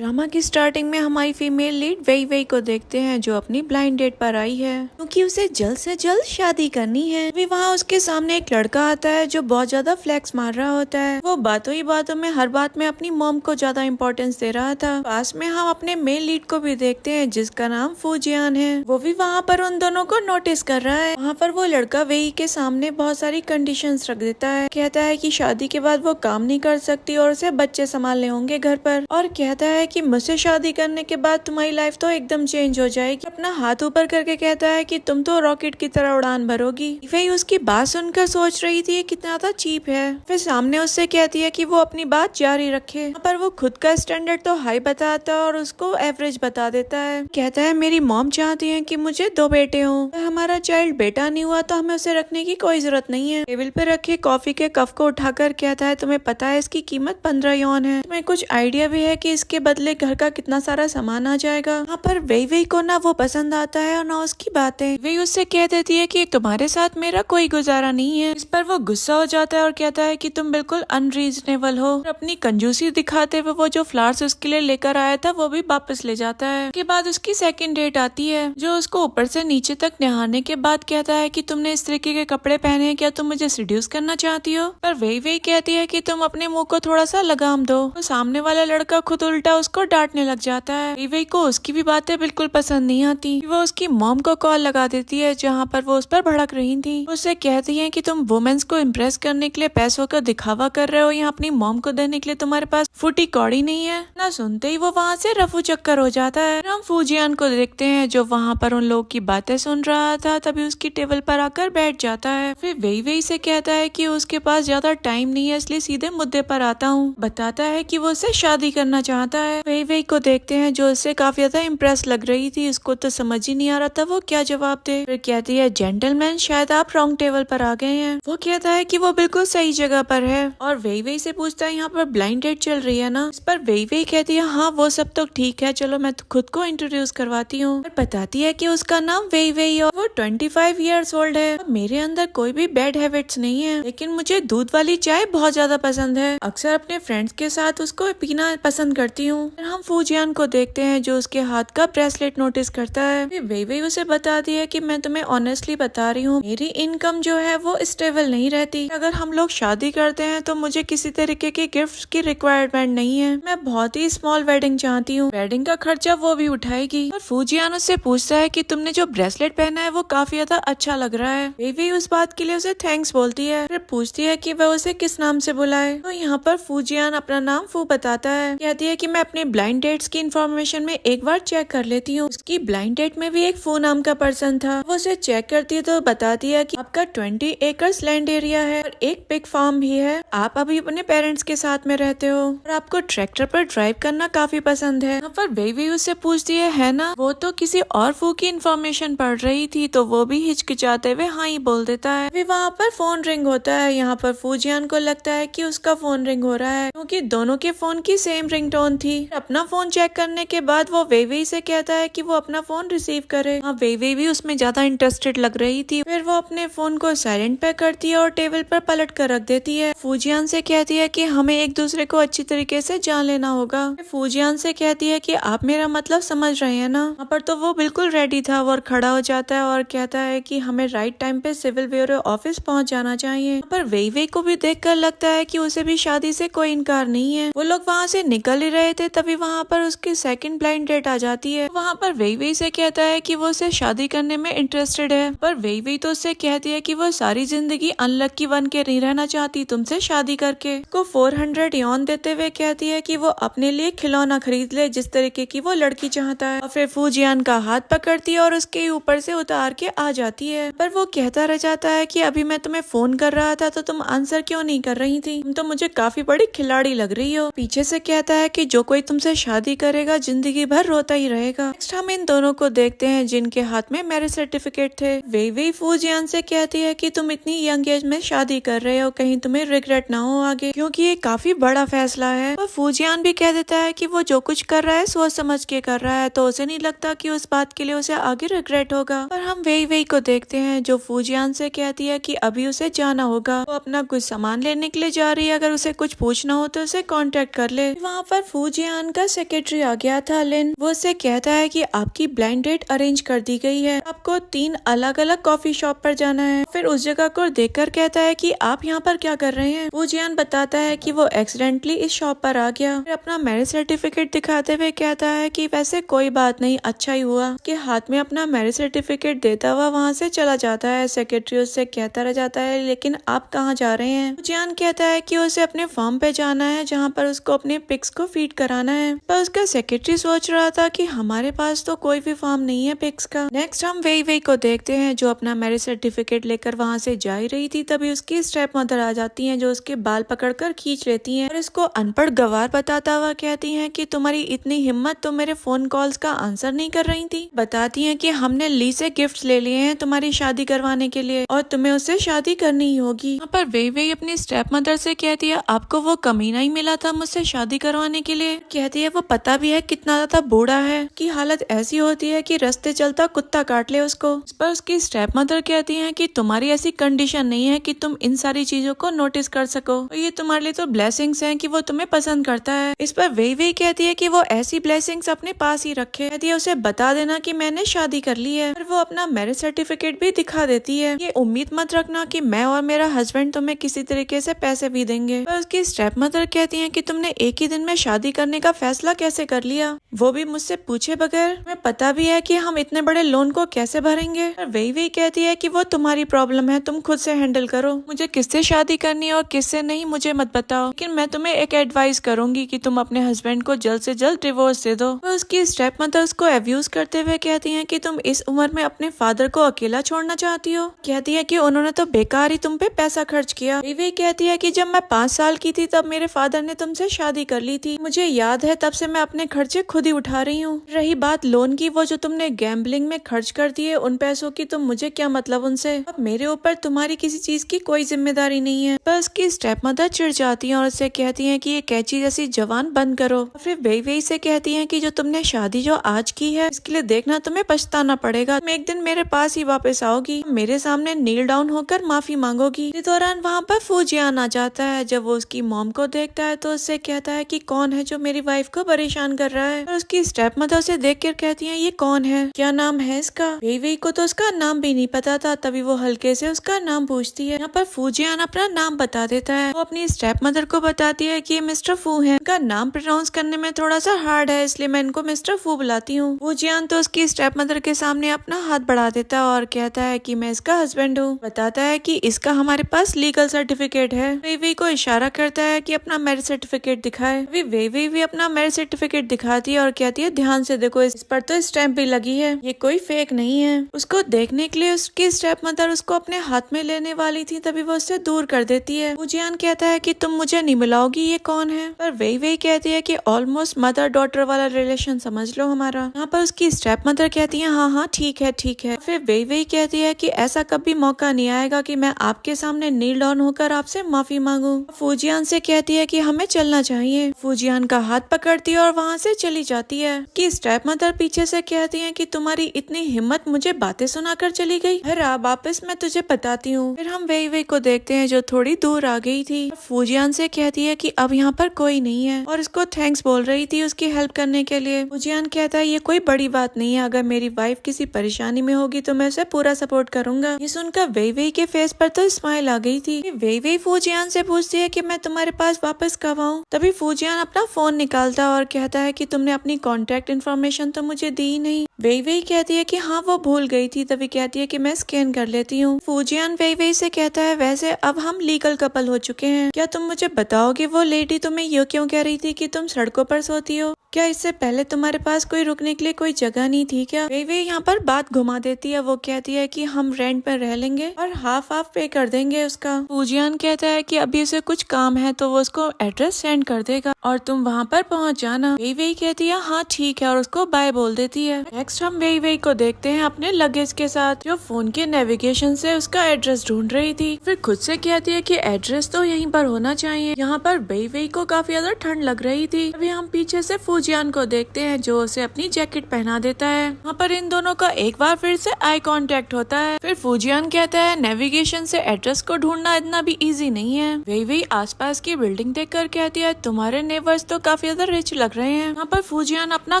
Drama की starting में हमारी फीमेल लीड वही वही को देखते हैं जो अपनी ब्लाइंड डेट पर आई है क्योंकि उसे जल्द से जल्द शादी करनी है। अभी वहाँ उसके सामने एक लड़का आता है जो बहुत ज्यादा फ्लेक्स मार रहा होता है। वो बातों ही बातों में हर बात में अपनी मॉम को ज्यादा इम्पोर्टेंस दे रहा था। पास में हम अपने मेल लीड को भी देखते हैं जिसका नाम फूजियान है। वो भी वहाँ पर उन दोनों को नोटिस कर रहा है। वहाँ पर वो लड़का वेई के सामने बहुत सारी कंडीशंस रख देता है। कहता है कि शादी के बाद वो काम नहीं कर सकती और उसे बच्चे संभालने होंगे घर पर, और कहता है कि मुझसे शादी करने के बाद तुम्हारी लाइफ तो एकदम चेंज हो जाएगी। अपना हाथ ऊपर करके कहता है कि तुम तो रॉकेट की तरह उड़ान भरोगी। वही उसकी बात सुनकर सोच रही थी कितना ज्यादा चीप है। फिर सामने उससे कहती है कि वो अपनी बात जारी रखे, पर वो खुद का स्टैंडर्ड तो हाई बताता है और उसको एवरेज बता देता है। कहता है मेरी मॉम चाहती है कि मुझे 2 बेटे हों, हमारा चाइल्ड बेटा नहीं हुआ तो हमें उसे रखने की कोई जरूरत नहीं है। टेबल पे रखे कॉफी के कप को उठाकर कहता है तुम्हें पता है इसकी कीमत 15 यौन है। तुम्हें कुछ आइडिया भी है कि इसके बदले घर का कितना सारा सामान आ जाएगा। यहाँ पर वही को ना वो पसंद आता है और ना उसकी बातें। वही उससे कह देती है कि तुम्हारे साथ मेरा कोई गुजारा नहीं है। इस पर वो गुस्सा हो जाता है और कहता है कि तुम बिल्कुल अनरीजनेबल हो। और अपनी कंजूसी दिखाते हुए वो जो फ्लावर्स उसके लिए लेकर आया था वो भी वापस ले जाता है। उसके बाद उसकी सेकंड डेट आती है जो उसको ऊपर से नीचे तक नहाने के बाद कहता है कि तुमने इस तरीके के कपड़े पहने हैं, क्या तुम मुझे सीड्यूस करना चाहती हो? पर वही कहती है कि तुम अपने मुंह को थोड़ा सा लगाम दो। तो सामने वाला लड़का खुद उल्टा उसको डांटने लग जाता है। वही को उसकी भी बातें बिल्कुल पसंद नहीं आती। वो उसकी मॉम को कॉल लगा देती है जहाँ पर वो उस पर भड़क रही थी। उससे कहती है कि तुम वुमेन्स को इम्प्रेस करने के लिए पैसों का दिखावा कर रहे हो, यहाँ अपनी मॉम को देने के लिए तुम्हारे पास फूटी कौड़ी नहीं है ना। सुनते ही वो वहाँ से रफू चक्कर हो जाता है। हम फूजियान को देखते हैं जो वहाँ पर उन लोग की बातें सुन रहा था। तभी उसकी टेबल पर आकर बैठ जाता है। फिर वही से कहता है कि उसके पास ज्यादा टाइम नहीं है, इसलिए सीधे मुद्दे पर आता हूँ। बताता है कि वो उससे शादी करना चाहता है। वही को देखते हैं जो उससे काफी ज्यादा इम्प्रेस लग रही थी। उसको तो समझ ही नहीं आ रहा था वो क्या जवाब दे। फिर कहती है जेंटलमैन शायद आप रॉन्ग टेबल पर आ गए हैं। वो कहता है कि वो बिल्कुल सही जगह पर है। और वही से पूछता है यहाँ पर ब्लाइंड डेट चल रही है ना? इस पर वही कहती है हाँ वो सब तो ठीक है, चलो मैं तो खुद को इंट्रोड्यूस करवाती हूँ। और बताती है कि उसका नाम वही और वो 25 ईयर्स ओल्ड है। मेरे अंदर कोई भी बैड हैबिट्स नहीं है, लेकिन मुझे दूध वाली चाय बहुत ज्यादा पसंद है। अक्सर अपने फ्रेंड्स के साथ उसको पीना पसंद करती हूँ। हम फूजियान को देखते हैं जो उसके हाथ का ब्रेसलेट नोटिस करता है। वही उसे बताती है कि मैं तुम्हें ऑनेस्टली बता रही हूँ, मेरी इनकम जो है वो स्टेबल नहीं रहती। अगर हम लोग शादी करते हैं तो मुझे किसी तरीके के गिफ्ट की रिक्वायरमेंट नहीं है। मैं बहुत ही स्मॉल वेडिंग चाहती हूँ, वेडिंग का खर्चा वो भी उठाएगी। और फूजियान उससे पूछता है कि तुमने जो ब्रेसलेट पहना है वो काफी ज्यादा अच्छा लग रहा है। वही उस बात के लिए उसे थैंक्स बोलती है। फिर पूछती है कि वह उसे किस नाम से बुलाए। तो यहाँ पर फूजियान अपना नाम फू बताता है। कहती है कि मैं अपने ब्लाइंड डेट्स की इन्फॉर्मेशन में एक बार चेक कर लेती हूँ। उसकी ब्लाइंड डेट में भी एक फू नाम का पर्सन था। वो उसे चेक करती है तो बताती है कि आपका 20 एकर्स लैंड एरिया है और एक पिग फार्म भी है। आप अभी अपने पेरेंट्स के साथ में रहते हो और आपको ट्रैक्टर पर ड्राइव करना काफी पसंद है। यहाँ पर वही उससे पूछती है ना? वो तो किसी और फू की इन्फॉर्मेशन पढ़ रही थी तो वो भी हिचकिचाते हुए हाँ ही बोल देता है। फिर वहाँ पर फोन रिंग होता है। यहाँ पर फूजियान को लगता है कि उसका फोन रिंग हो रहा है क्योंकि दोनों के फोन की सेम रिंगटोन थी। अपना फोन चेक करने के बाद वो वही से कहता है कि वो अपना फोन रिसीव करे। हाँ वही भी उसमें ज्यादा इंटरेस्टेड लग रही थी। फिर वो अपने फोन को साइलेंट पे करती है और टेबल पर पलट कर रख देती है। फूजियान से कहती है कि हमें एक दूसरे को अच्छी तरीके से जान लेना होगा। फूजियान से कहती है कि आप मेरा मतलब समझ रहे हैं ना? यहाँ पर तो वो बिल्कुल रेडी था और खड़ा हो जाता है और कहता है कि हमें राइट टाइम पे सिविल ब्यूरो ऑफिस पहुंच जाना चाहिए। पर वही को भी देखकर लगता है कि उसे भी शादी से कोई इनकार नहीं है। वो लोग वहाँ से निकल ही रहे थे तभी वहाँ पर उसकी सेकंड ब्लाइंड डेट आ जाती है। वहाँ पर वही से कहता है कि वो उसे शादी करने में इंटरेस्टेड है। पर वही तो उससे कहती है कि वो सारी जिंदगी अनलकी बन के नहीं रहना चाहती तुमसे शादी करके। को 400 यौन देते हुए कहती है कि वो अपने लिए खिलौना खरीद ले जिस तरीके की वो लड़की चाहता है। और फिर फूजियान का हाथ पकड़ती है और उसके ऊपर से उतार के आ जाती है। पर वो कहता रह जाता है कि अभी मैं तुम्हें फोन कर रहा था तो तुम आंसर क्यों नहीं कर रही थी? तुम तो मुझे काफी बड़ी खिलाड़ी लग रही हो। पीछे से कहता है कि जो कोई तुमसे शादी करेगा जिंदगी भर रोता ही रहेगा। नेक्स्ट हम इन दोनों को देखते हैं जिनके हाथ में मैरिज सर्टिफिकेट थे। वही फूजियान से कहती है कि तुम इतनी यंग एज में शादी कर रहे हो, कहीं तुम्हें रिग्रेट ना हो आगे, क्योंकि ये काफी बड़ा फैसला है। और फूजियान भी कह देता है कि वो जो कुछ कर रहा है सोच समझ के कर रहा है, तो उसे नहीं लगता कि उस बात के लिए उसे आगे रिग्रेट होगा। पर हम वही को देखते हैं जो फूजियान से कहती है कि अभी उसे जाना होगा। वो अपना कुछ सामान लेने के लिए जा रही है, अगर उसे कुछ पूछना हो तो उसे कांटेक्ट कर ले। वहाँ पर फूजियान जियान का सेक्रेटरी आ गया था लिन। वो उससे कहता है कि आपकी ब्लाइंड डेट अरेंज कर दी गई है, आपको 3 अलग अलग कॉफी शॉप पर जाना है। फिर उस जगह को देखकर कहता है कि आप यहाँ पर क्या कर रहे हैं। वो जियान बताता है कि वो एक्सीडेंटली इस शॉप पर आ गया। फिर अपना मैरिज सर्टिफिकेट दिखाते हुए कहता है कि वैसे कोई बात नहीं, अच्छा ही हुआ। के हाथ में अपना मैरिज सर्टिफिकेट देता हुआ वहाँ से चला जाता है। सेक्रेटरी उससे कहता रह जाता है, लेकिन आप कहाँ जा रहे हैं। जियान कहता है कि उसे अपने फॉर्म पे जाना है जहाँ पर उसको अपने पिक्स को फीड कराना है। पर उसका सेक्रेटरी सोच रहा था कि हमारे पास तो कोई भी फॉर्म नहीं है पिक्स का। नेक्स्ट हम वेई वेई को देखते हैं जो अपना मैरिज सर्टिफिकेट लेकर वहाँ से जा ही रही थी। तभी उसकी स्टेप मदर आ जाती है जो उसके बाल पकड़कर खींच लेती है और इसको अनपढ़ गवार बताता हुआ कहती है कि तुम्हारी इतनी हिम्मत, तुम मेरे फोन कॉल्स का आंसर नहीं कर रही थी। बताती है कि हमने ली से गिफ्ट्स ले लिए हैं तुम्हारी शादी करवाने के लिए और तुम्हें उससे शादी करनी ही होगी। यहाँ पर वेई वेई अपनी स्टेप मदर से कहती है, आपको वो कमीना ही मिला था मुझसे शादी करवाने के लिए। कहती है वो पता भी है कितना ज्यादा बूढ़ा है कि हालत ऐसी होती है कि रास्ते चलता कुत्ता काट ले उसको। इस पर उसकी स्टेप मदर कहती है कि तुम्हारी ऐसी कंडीशन नहीं है कि तुम इन सारी चीजों को नोटिस कर सको, और ये तुम्हारे लिए तो ब्लेसिंग्स हैं कि वो तुम्हें पसंद करता है। इस पर वेई वेई कहती है कि वो ऐसी ब्लेसिंग्स अपने पास ही रखे। कहती है उसे बता देना कि मैंने शादी कर ली है। और वो अपना मैरिज सर्टिफिकेट भी दिखा देती है। ये उम्मीद मत रखना कि मैं और मेरा हस्बैंड तुम्हें किसी तरीके से पैसे भी देंगे। पर उसकी स्टेप मदर कहती है कि तुमने एक ही दिन में शादी करने का फैसला कैसे कर लिया, वो भी मुझसे पूछे बगैर। हमें पता भी है कि हम इतने बड़े लोन को कैसे भरेंगे। और वेई वेई कहती है कि वो तुम्हारी प्रॉब्लम है, तुम खुद से हैंडल करो। मुझे किससे शादी करनी है और किससे नहीं मुझे मत बताओ, लेकिन मैं तुम्हें एक एडवाइस करूंगी कि तुम अपने हस्बैंड को जल्द से जल्द डिवोर्स दे दो। वो उसकी स्टेप मदर उसको अब्यूज करते हुए कहती है कि तुम इस उम्र में अपने फादर को अकेला छोड़ना चाहती हो। कहती है कि उन्होंने तो बेकार ही तुम पे पैसा खर्च किया। वेई कहती है कि जब मैं 5 साल की थी तब मेरे फादर ने तुमसे शादी कर ली थी, मुझे याद है, तब से मैं अपने खर्चे खुद ही उठा रही हूँ। रही बात लोन की, वो जो तुमने गैम्बलिंग में खर्च कर दिए उन पैसों की, तो मुझे क्या मतलब उनसे। अब मेरे ऊपर तुम्हारी किसी चीज की कोई जिम्मेदारी नहीं है। पर उसकी स्टेप मदर चिढ़ जाती है और उससे कहती है कि ये कैची जैसी जवान बंद करो। फिर वेई से कहती है कि जो तुमने शादी जो आज की है इसके लिए देखना तुम्हें पछताना पड़ेगा। तुम एक दिन मेरे पास ही वापस आओगी, मेरे सामने नील डाउन होकर माफी मांगोगी। इस दौरान वहाँ पर फूजियान आ जाता है। जब वो उसकी मॉम को देखता है तो उससे कहता है कि कौन है जो मेरी वाइफ को परेशान कर रहा है। और उसकी स्टेप मदर उसे देख कर कहती है, ये कौन है, क्या नाम है इसका। वेई को तो उसका नाम भी नहीं पता था। तभी वो हल्के से उसका नाम पूछती है। यहाँ पर फूजियान अपना नाम बता देता है। वो अपनी स्टेप मदर को बताती है कि ये मिस्टर फू है, उनका नाम प्रोनाउंस करने में थोड़ा सा हार्ड है, इसलिए मैं इनको मिस्टर फू बुलाती हूँ। फूजियान तो उसकी स्टेप मदर के सामने अपना हाथ बढ़ा देता है और कहता है कि मैं इसका हस्बैंड हूँ। बताता है कि इसका हमारे पास लीगल सर्टिफिकेट है। वेई को इशारा करता है कि अपना मैरिज सर्टिफिकेट दिखाए। वेई भी अपना मैरिज सर्टिफिकेट दिखाती है और कहती है, ध्यान से देखो, इस पर तो स्टैंप भी लगी है, ये कोई फेक नहीं है। उसको देखने के लिए उसकी स्टेप मदर उसको अपने हाथ में लेने वाली थी, तभी वो उससे दूर कर देती है। फूजियान कहता है कि तुम मुझे नहीं मिलाओगी, ये कौन है। पर वेई कहती है कि ऑलमोस्ट मदर डॉटर वाला रिलेशन समझ लो हमारा। यहाँ पर उसकी स्टेप मदर कहती है, हाँ ठीक है ठीक है। फिर वेई कहती है कि ऐसा कभी मौका नहीं आएगा कि मैं आपके सामने नील डाउन होकर आपसे माफी मांगू। फूजियान से कहती है कि हमें चलना चाहिए। फूजियान का हाथ पकड़ती है और वहाँ से चली जाती है। कि स्टेप मदर पीछे से कहती है कि तुम्हारी इतनी हिम्मत, मुझे बातें सुनाकर चली गई। वापस मैं तुझे बताती हूँ। फिर हम वेई को देखते हैं जो थोड़ी दूर आ गई थी। फूजियान से कहती है कि अब यहाँ पर कोई नहीं है और इसको थैंक्स बोल रही थी उसकी हेल्प करने के लिए। फूजियान कहता है, ये कोई बड़ी बात नहीं है, अगर मेरी वाइफ किसी परेशानी में होगी तो मैं उसे पूरा सपोर्ट करूंगा। ये सुनकर वेई के फेस पर तो स्माइल आ गई थी। वेई फूजियान से पूछती है कि मैं तुम्हारे पास वापस कब आऊँ। तभी फूजियान अपना फोन निकालता है और कहता है कि तुमने अपनी कॉन्टेक्ट इन्फॉर्मेशन तो मुझे दी नहीं। वेई कहती है कि हाँ वो भूल गई थी। तभी कहती है कि मैं स्कैन कर लेती हूँ। फूजियान वेई से कहता है, वैसे अब हम लीगल कपल हो चुके हैं, क्या तुम मुझे बताओगे वो लेडी तुम्हें ये क्यों कह रही थी कि तुम सड़कों पर सोती हो, क्या इससे पहले तुम्हारे पास कोई रुकने के लिए कोई जगह नहीं थी क्या। वेई यहाँ पर बात घुमा देती है। वो कहती है कि हम रेंट पर रह लेंगे और हाफ पे कर देंगे उसका। फूजियान कहता है कि अभी उसे कुछ काम है तो वो उसको एड्रेस सेंड कर देगा और तुम वहाँ पर पहुँच जाना। वेई कहती है हाँ ठीक है और उसको बाय बोल देती है। नेक्स्ट नेक्स्ट हम वेई वेई को देखते हैं अपने लगेज के साथ, जो फोन के नेविगेशन से उसका एड्रेस ढूंढ रही थी। फिर खुद से कहती है कि एड्रेस तो यहीं पर होना चाहिए। यहाँ पर वेई वेई को काफी ज्यादा ठंड लग रही थी। अभी हम पीछे से फूजियान को देखते हैं जो उसे अपनी जैकेट पहना देता है। वहाँ पर इन दोनों का एक बार फिर से आई कांटेक्ट होता है। फिर फूजियान कहता है नेविगेशन से एड्रेस को ढूंढना इतना भी इजी नहीं है। वेई वेई आसपास की बिल्डिंग देखकर कहती है तुम्हारे नेबर्स तो काफी ज्यादा रिच लग रहे हैं। वहाँ पर फूजियान अपना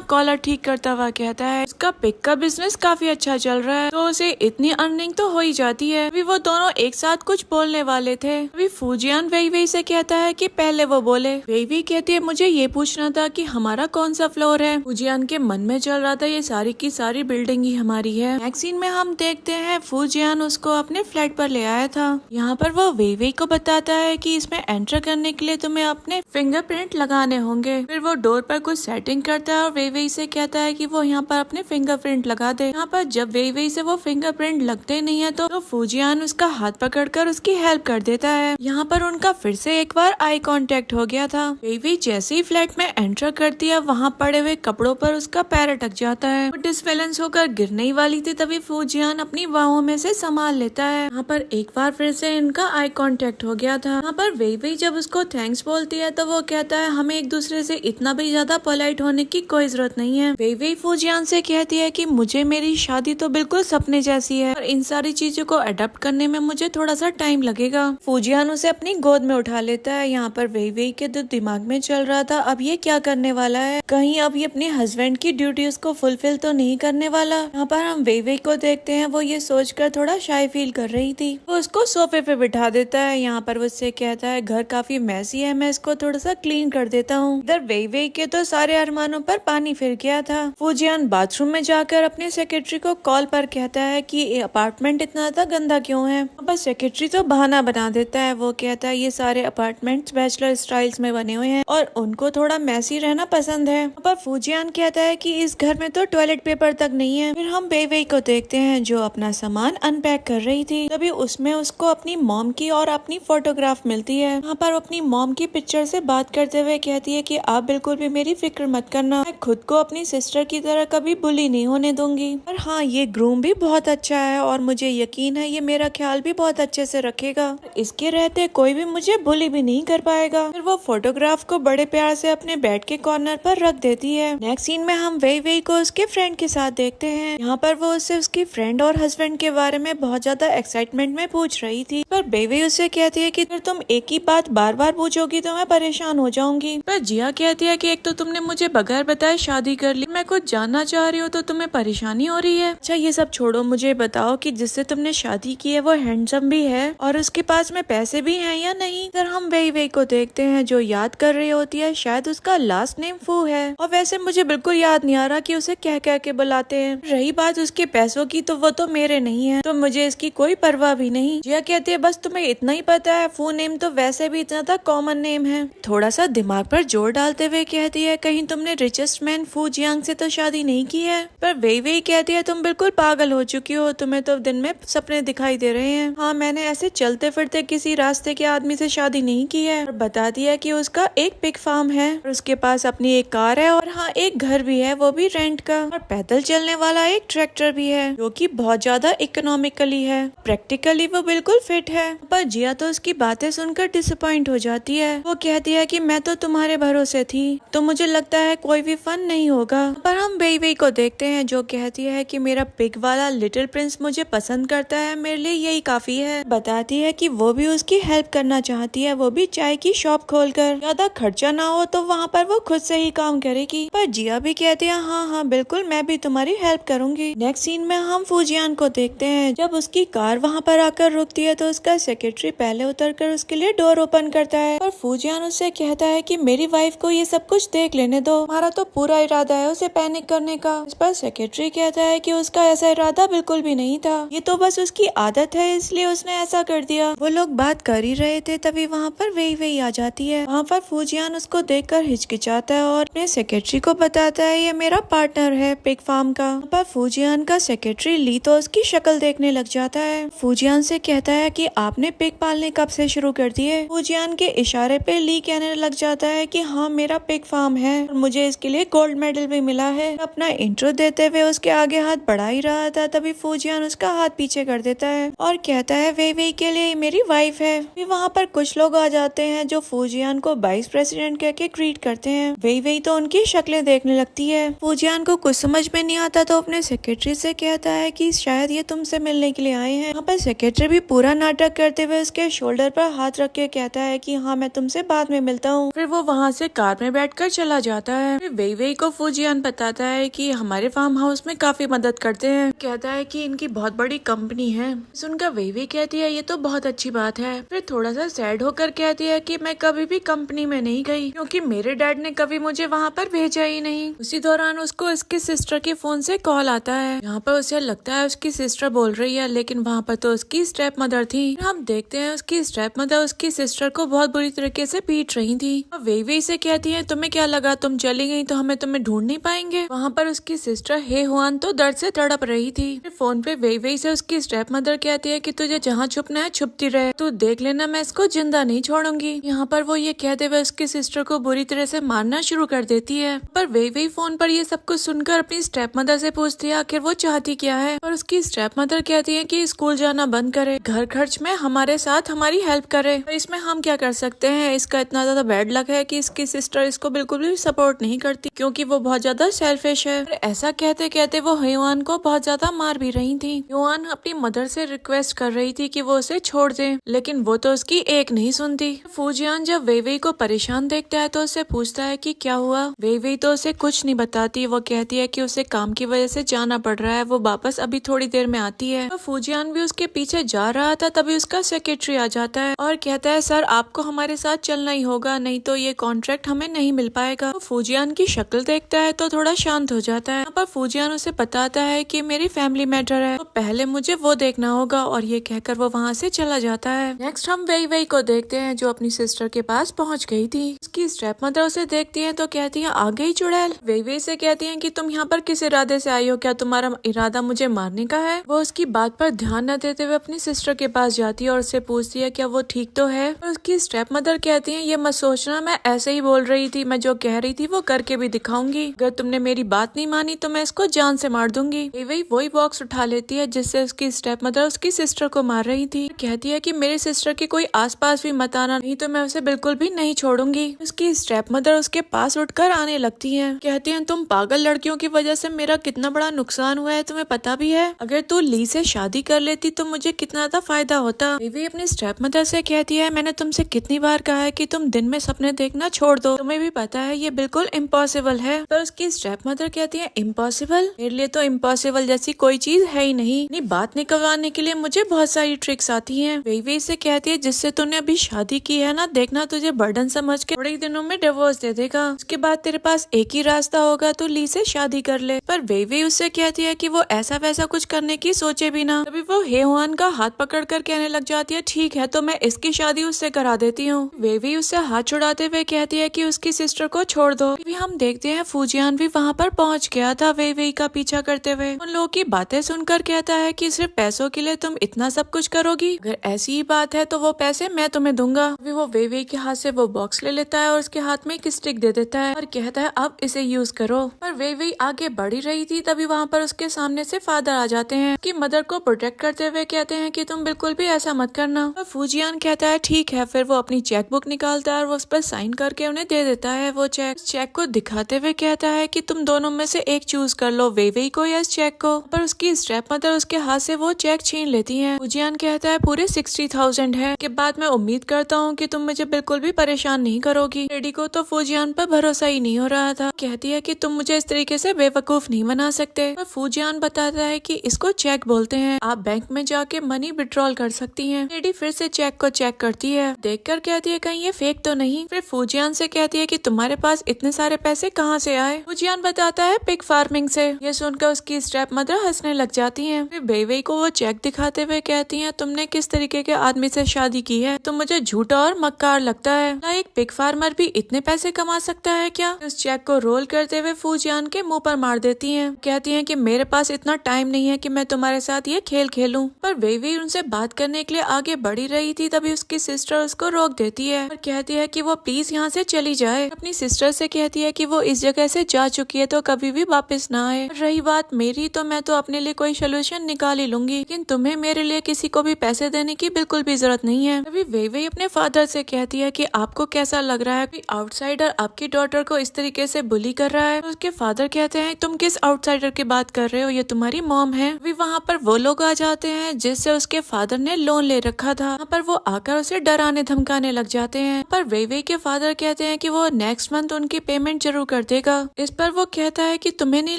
कॉलर ठीक करता हुआ कहता है उसका पिक का बिजनेस काफी अच्छा चल रहा है, तो उसे इतनी अर्निंग तो हो ही जाती है। अभी वो दोनों एक साथ कुछ बोलने वाले थे। अभी फूजियान वेई वेई से कहता है कि पहले वो बोले। वेई वेई कहती है मुझे ये पूछना था कि हमारा कौन सा फ्लोर है। फूजियान के मन में चल रहा था ये सारी की सारी बिल्डिंग ही हमारी है। नेक्स्ट सीन में हम देखते हैं फूजियान उसको अपने फ्लैट पर ले आया था। यहाँ पर वो वेई वेई को बताता है कि इसमें एंटर करने के लिए तुम्हें अपने फिंगरप्रिंट लगाने होंगे। फिर वो डोर पर कुछ सेटिंग करता है और वेई वेई से कहता है कि वो यहाँ पर अपने फिंगरप्रिंट लगा दे। यहाँ पर जब वेई वेई से वो फिंगरप्रिंट लगते नहीं है तो फूजियान उसका हाथ पकड़कर उसकी हेल्प कर देता है। यहाँ पर उनका फिर से एक बार आई कांटेक्ट हो गया था। वेई वेई जैसे ही फ्लैट में एंटर करती है वहाँ पड़े हुए कपड़ों पर उसका पैर अटक जाता है। वो डिसबैलेंस होकर गिरने ही वाली थी, तभी फूजियान अपनी बाहों में से संभाल लेता है। यहाँ पर एक बार फिर से इनका आई कांटेक्ट हो गया था। यहाँ पर वेई वेई जब उसको थैंक्स बोलती है तो वो कहता है हमें एक दूसरे से इतना भी ज्यादा पोलाइट होने की कोई जरूरत नहीं है। वेई वेई फूजियान से कहती है कि मुझे मेरी शादी तो बिल्कुल सपने जैसी है और इन सारी चीजों को अडॉप्ट करने में मुझे थोड़ा सा टाइम लगेगा। फूजियान उसे अपनी गोद में उठा लेता है। यहाँ पर वेई वेई के दिमाग में चल रहा था अब ये क्या करने वाला है, कहीं अब ये अपने हस्बैंड की ड्यूटी उसको फुलफिल तो नहीं करने वाला। यहाँ पर हम वेई वेई को देखते हैं वो ये सोचकर थोड़ा शाय फील कर रही थी। वो उसको सोफे पे बिठा देता है। यहाँ पर वो उससे कहता है घर काफी मैसी है, मैं इसको थोड़ा सा क्लीन कर देता हूँ। इधर वेई वेई के तो सारे अरमानों पर पानी फिर गया था। फूजियान बाथरूम में जाकर अपने सेक्रेटरी को कॉल पर कहता है कि ये अपार्टमेंट इतना ज्यादा गंदा क्यों है। बस सेक्रेटरी तो बहाना बना देता है। वो कहता है ये सारे अपार्टमेंट्स बैचलर स्टाइल्स में बने हुए हैं और उनको थोड़ा मैसी रहना पसंद है। पर फूजियान कहता है कि इस घर में तो टॉयलेट पेपर तक नहीं है। फिर हम वेई वेई को देखते हैं जो अपना सामान अनपैक कर रही थी। तभी उसमें उसको अपनी मॉम की और अपनी फोटोग्राफ मिलती है। वहाँ पर अपनी मॉम की पिक्चर से बात करते हुए कहती है कि आप बिल्कुल भी मेरी फिक्र मत करना, मैं खुद को अपनी सिस्टर की तरह कभी बुली नहीं होने दूंगी। और हाँ, ये ग्रूम भी बहुत अच्छा है और मुझे यकीन है ये मेरा ख्याल भी बहुत अच्छे से रखेगा। इसके रहते कोई भी मुझे बुली भी नहीं कर पाएगा। फिर वो फोटोग्राफ को बड़े प्यार से अपने बेड के कॉर्नर पर रख देती है। नेक्स्ट सीन में हम वेई वेई को उसके फ्रेंड के साथ देखते हैं। यहाँ पर वो उससे उसकी फ्रेंड और हस्बैंड के बारे में बहुत ज्यादा एक्साइटमेंट में पूछ रही थी। पर वेई वेई उससे कहती है कि अगर तुम एक ही बात बार बार पूछोगी तो मैं परेशान हो जाऊंगी। पर जिया कहती है कि एक तो तुमने मुझे बगैर बताए शादी कर ली, मैं कुछ जानना चाह रही हो तो तुम्हें परेशानी हो रही है। अच्छा ये सब छोड़ो, मुझे बताओ कि जिससे तुमने शादी की है वो हैंडसम भी है और उसके पास में पैसे भी हैं या नहीं। फिर हम वेई वेई को देखते हैं जो याद कर रही होती है, शायद उसका लास्ट नेम फू है और वैसे मुझे बिल्कुल याद नहीं आ रहा कि उसे कह कह के बुलाते हैं। रही बात उसके पैसों की तो वो तो मेरे नहीं है, तो मुझे इसकी कोई परवाह भी नहीं। जिया कहती है बस तुम्हें इतना ही पता है, फू नेम तो वैसे भी इतना था कॉमन नेम है। थोड़ा सा दिमाग पर जोर डालते हुए कहती है कहीं तुमने रिचेस्ट मैन फू जियांग से तो शादी नहीं की है। पर वेई वेई कहती है तुम बिल्कुल पागल हो चुकी हो, तुम्हें तो दिन में सपने दिखाई दे रहे हैं। हाँ, मैंने ऐसे चलते फिरते किसी रास्ते के आदमी से शादी नहीं की है। और बताती है कि उसका एक पिग फार्म है और उसके पास अपनी एक कार है और हाँ एक घर भी है, वो भी रेंट का, और पैदल चलने वाला एक ट्रैक्टर भी है जो कि बहुत ज्यादा इकोनॉमिकली है। प्रैक्टिकली वो बिल्कुल फिट है। पर जिया तो उसकी बातें सुनकर डिसअपॉइंट हो जाती है। वो कहती है कि मैं तो तुम्हारे भरोसे थी, तो मुझे लगता है कोई भी फन नहीं होगा। पर हम वेई वेई को देखते हैं जो कहती है कि मेरा पिग वाला लिटिल प्रिंस मुझे पसंद करता है, मेरे लिए यही काफी है। बताती है कि वो भी उसकी हेल्प करना चाहती है, वो भी चाय की शॉप खोलकर, ज्यादा खर्चा ना हो तो वहाँ पर वो खुद से ही काम करेगी। पर जिया भी कहती है हाँ हाँ बिल्कुल, मैं भी तुम्हारी हेल्प करूंगी। नेक्स्ट सीन में हम फूजियान को देखते हैं। जब उसकी कार वहाँ पर आकर रुकती है तो उसका सेक्रेटरी पहले उतरकर उसके लिए डोर ओपन करता है। पर फूजियान उससे कहता है कि मेरी वाइफ को ये सब कुछ देख लेने दो, हमारा तो पूरा इरादा है उसे पैनिक करने का। इस पर सेक्रेटरी कहता है कि उसका ऐसा इरादा बिल्कुल भी नहीं था, ये तो बस उसकी आदत है इसलिए उसने ऐसा कर दिया। वो लोग बात कर ही रहे थे तभी वहाँ पर वेई वेई आ जाती है। वहाँ पर फूजियान उसको देखकर हिचकिचाता है और अपने सेक्रेटरी को बताता है ये मेरा पार्टनर है पिग फार्म का। पर फूजियान का सेक्रेटरी ली तो उसकी शक्ल देखने लग जाता है। फूजियान से कहता है कि आपने पिग पालने कब से शुरू कर दिए। फूजियान के इशारे पे ली कहने लग जाता है कि हाँ मेरा पिग फार्म है और मुझे इसके लिए गोल्ड मेडल भी मिला है। अपना इंट्रो देते हुए उसके आगे हाथ बढ़ा ही रहा था, तभी फूजियान उसका हाथ पीछे कर देता है और कहता है वेई वेई के लिए मेरी वाइफ है। फिर वहाँ पर कुछ लोग आ जाते हैं जो फूजियान को वाइस प्रेसिडेंट कह के ग्रीट करते हैं। वेई वेई तो उनकी शक्लें देखने लगती है। फूजियान को कुछ समझ में नहीं आता तो अपने सेक्रेटरी से कहता है कि शायद ये तुमसे मिलने के लिए आए हैं। यहाँ पर सेक्रेटरी भी पूरा नाटक करते हुए उसके शोल्डर पर हाथ रख के कहता है कि हाँ मैं तुमसे बाद में मिलता हूँ। फिर वो वहाँ से कार में बैठकर चला जाता है। फिर वेई वेई को फूजियान बताता है कि हमारे फार्म हाउस में काफी मदद करते हैं। कहता है कि इनकी बहुत बड़ी कंपनी है। सुनकर वेई वेई कहती है ये तो बहुत अच्छी बात है। फिर थोड़ा सा सैड होकर कहती है कि मैं कभी भी कंपनी में नहीं गई क्योंकि मेरे डैड ने कभी मुझे वहाँ पर भेजा ही नहीं। उसी दौरान उसको उसकी सिस्टर के फोन से कॉल आता है। यहाँ पर उसे लगता है उसकी सिस्टर बोल रही है, लेकिन वहाँ पर तो उसकी स्टेप मदर थी। हम देखते हैं उसकी स्टेप मदर उसकी सिस्टर को बहुत बुरी तरीके से पीट रही थी। और वेई वेई से कहती है तुम्हें क्या लगा तुम चली गई तो हमें तुम्हें ढूंढ नहीं पाएंगे। वहाँ पर उसकी सिस्टर हे हुआन तो दर्द से तड़प रही थी। फिर फोन पे वेई वेई से उसकी स्टेप मदर कहती है कि तुझे जहाँ छुपना है छुपती रहे, तू देख लेना मैं इसको जिंदा नहीं छोड़ूंगी। यहाँ पर वो ये कहते हुए उसकी सिस्टर को बुरी तरह से मारना शुरू कर देती है। पर वेई वेई फोन पर ये सब कुछ सुनकर अपनी स्टेप मदर से पूछती है आखिर वो चाहती क्या है। और उसकी स्टेप मदर कहती है कि स्कूल जाना बंद करे, घर खर्च में हमारे साथ हमारी हेल्प करे। तो इसमें हम क्या कर सकते हैं। इसका इतना ज्यादा बैड लक है कि इसकी सिस्टर इसको बिल्कुल भी सपोर्ट नहीं करती क्योंकि वो बहुत ज्यादा सेल्फिश है। ऐसा कहते कहते वो हेवान को बहुत ज्यादा मार भी रही थी। हेवान अपनी मदर से रिक्वेस्ट कर रही थी कि वो उसे छोड़ दे, लेकिन वो तो उसकी एक नहीं सुनती। फूजियान जब वेई वेई को परेशान देखता है तो उससे पूछता है कि क्या हुआ। वेई वेई तो उसे कुछ नहीं बताती। वो कहती है कि उसे काम की वजह से जाना पड़ रहा है, वो वापस अभी थोड़ी देर में आती है। तो फूजियान भी उसके पीछे जा रहा था, तभी उसका सेक्रेटरी आ जाता है और कहता है सर आपको हमारे साथ चलना ही होगा, नहीं तो ये कॉन्ट्रैक्ट हमें नहीं मिल पाएगा। तो फूजियान की शक्ल देखता है तो थोड़ा शांत हो जाता है। पर फूजियान उसे बताता है कि मेरी फैमिली मैटर है तो पहले मुझे वो देखना होगा, और ये कहकर वो वहाँ से चला जाता है। नेक्स्ट हम वेई वेई को देखते हैं जो अपनी सिस्टर के पास पहुँच गई थी। उसकी स्टेप मदर उसे देखती है तो कहती है आ गई चुड़ैल। वेई वेई से कहती है कि तुम यहाँ पर किस इरादे से आई हो, क्या तुम्हारा इरादा मुझे मारने का है। वो उसकी बात पर ध्यान न देते हुए अपनी सिस्टर के पास जाती है और उससे पूछती है क्या वो ठीक तो है। और उसकी स्टेप मदर कहती है ये मत सोचना, मैं ऐसे ही बोल रही थी, मैं जो कह रही थी वो करके भी दिखाऊंगी। अगर तुमने मेरी बात नहीं मानी तो मैं इसको जान से मार दूंगी। वेई वही बॉक्स उठा लेती है जिससे उसकी स्टेप मदर उसकी सिस्टर को मार रही थी। कहती है कि मेरे सिस्टर के कोई आसपास भी मत आना, नहीं तो मैं उसे बिल्कुल भी नहीं छोड़ूंगी। उसकी स्टेप मदर उसके पास उठकर आने लगती है। कहती है तुम पागल लड़कियों की वजह से मेरा कितना बड़ा नुकसान हुआ है तुम्हें पता भी है। अगर तू ली से शादी कर लेती तो मुझे कितना ज्यादा फायदा होता। वे अपनी स्टेप मदर से कहती है मैंने तुमसे कितनी बार कहा है कि तुम दिन में सपने देखना छोड़ दो, तुम्हें भी पता है ये बिल्कुल इम्पॉसिबल है। पर उसकी स्टेप मदर कहती है इम्पॉसिबल, मेरे लिए तो इम्पॉसिबल जैसी कोई चीज है ही नहीं। अपनी बात निकलवाने के लिए मुझे बहुत सारी ट्रिक्स आती हैं। वे से कहती है जिससे तूने अभी शादी की है ना, देखना तुझे बर्डन समझ के थोड़े दिनों में डिवोर्स दे देगा। उसके बाद तेरे पास एक ही रास्ता होगा, तू ली से शादी कर ले। पर वे उससे कहती है कि वो ऐसा वैसा कुछ करने की सोचे भी ना। तभी वो हेवान का हाथ पकड़ कर कहने लग जाती है ठीक है तो मैं इसकी शादी उससे करा देती हूँ। वे उससे हाथ छुड़ाते हुए कहती है कि उसकी सिस्टर को छोड़ दो। अभी हम देखते हैं फूजियान भी वहाँ पर पहुँच गया था वे का पीछा करते हुए। उन लोगों की बातें सुनकर कहता है कि सिर्फ पैसों के लिए तुम इतना सब कुछ करोगी, अगर ऐसी ही बात है तो वो पैसे मैं तुम्हें दूंगा। अभी वो वे के हाथ से वो बॉक्स ले लेता है और उसके हाथ में एक स्टिक दे देता है और कहता है अब इसे यूज करो। पर वे आगे बढ़ ही रही थी तभी वहाँ पर उसके सामने से फादर आ जाते हैं कि मदर को प्रोटेक्ट करते हुए कहते हैं कि तुम बिल्कुल भी ऐसा मत करना। और फूजियान कहता है ठीक है। फिर वो अपनी चेक बुक निकालता है और वो उस पर साइन करके उन्हें दे देता है। वो चेक को दिखाते हुए कहता है कि तुम दोनों में से एक चूज कर लो, वे को या इस चेक को। पर उसकी स्टेप मदर उसके हाथ से वो चेक छीन लेती है। फूजियान कहता है पूरे 60,000 है। के बाद मैं उम्मीद करता हूँ कि तुम मुझे बिल्कुल भी परेशान नहीं करोगी। लेडी को तो फूजियान पर भरोसा ही नहीं हो रहा था। कहती है कि तुम मुझे इस तरीके से बेवकूफ नहीं बना सकते। पर फूजियान बताता है कि इसको चेक बोलते हैं, आप बैंक में जाके मनी विड्रॉल कर सकती हैं। लेडी फिर से चेक को चेक करती है, देखकर कहती है कहीं ये फेक तो नहीं। फिर फूजियान से कहती है कि तुम्हारे पास इतने सारे पैसे कहाँ से आए। फूजियान बताता है पिग फार्मिंग से। ये सुनकर उसकी स्टेप मदर हंसने लग जाती है। फिर बेवे को वो चेक दिखाते हुए कहती है तुमने किस तरीके के आदमी से शादी की है, तुम मुझे झूठा और मक्कार लगता है। एक पिग फार्मर भी इतने पैसे कमा सकता है क्या। उस चेक को रोल करते हुए फूजियान के मुंह पर मार देती हैं। कहती हैं कि मेरे पास इतना टाइम नहीं है कि मैं तुम्हारे साथ ये खेल खेलूं। पर वे उनसे बात करने के लिए आगे बढ़ी रही थी तभी उसकी सिस्टर उसको रोक देती है और कहती है कि वो प्लीज यहाँ से चली जाए। अपनी सिस्टर से कहती है कि वो इस जगह से जा चुकी है तो कभी भी वापस ना आए। रही बात मेरी, तो मैं तो अपने लिए कोई सोल्यूशन निकाल ही लूंगी, लेकिन तुम्हें मेरे लिए किसी को भी पैसे देने की बिल्कुल भी जरूरत नहीं है। तभी वही वही अपने फादर से कहती है कि आपको कैसा लग रहा है कि आउटसाइडर आपकी डॉटर को इस तरीके से बुली कर रहा है। तो उसके फादर कहते हैं तुम किस आउटसाइडर की बात कर रहे हो, ये तुम्हारी मॉम है। अभी वहाँ पर वो लोग आ जाते हैं जिससे उसके फादर ने लोन ले रखा था। वहाँ पर वो आकर उसे डराने धमकाने लग जाते हैं। पर वही वही के फादर कहते हैं कि वो नेक्स्ट मंथ उनकी पेमेंट जरूर कर देगा। इस पर वो कहता है कि तुम्हें नहीं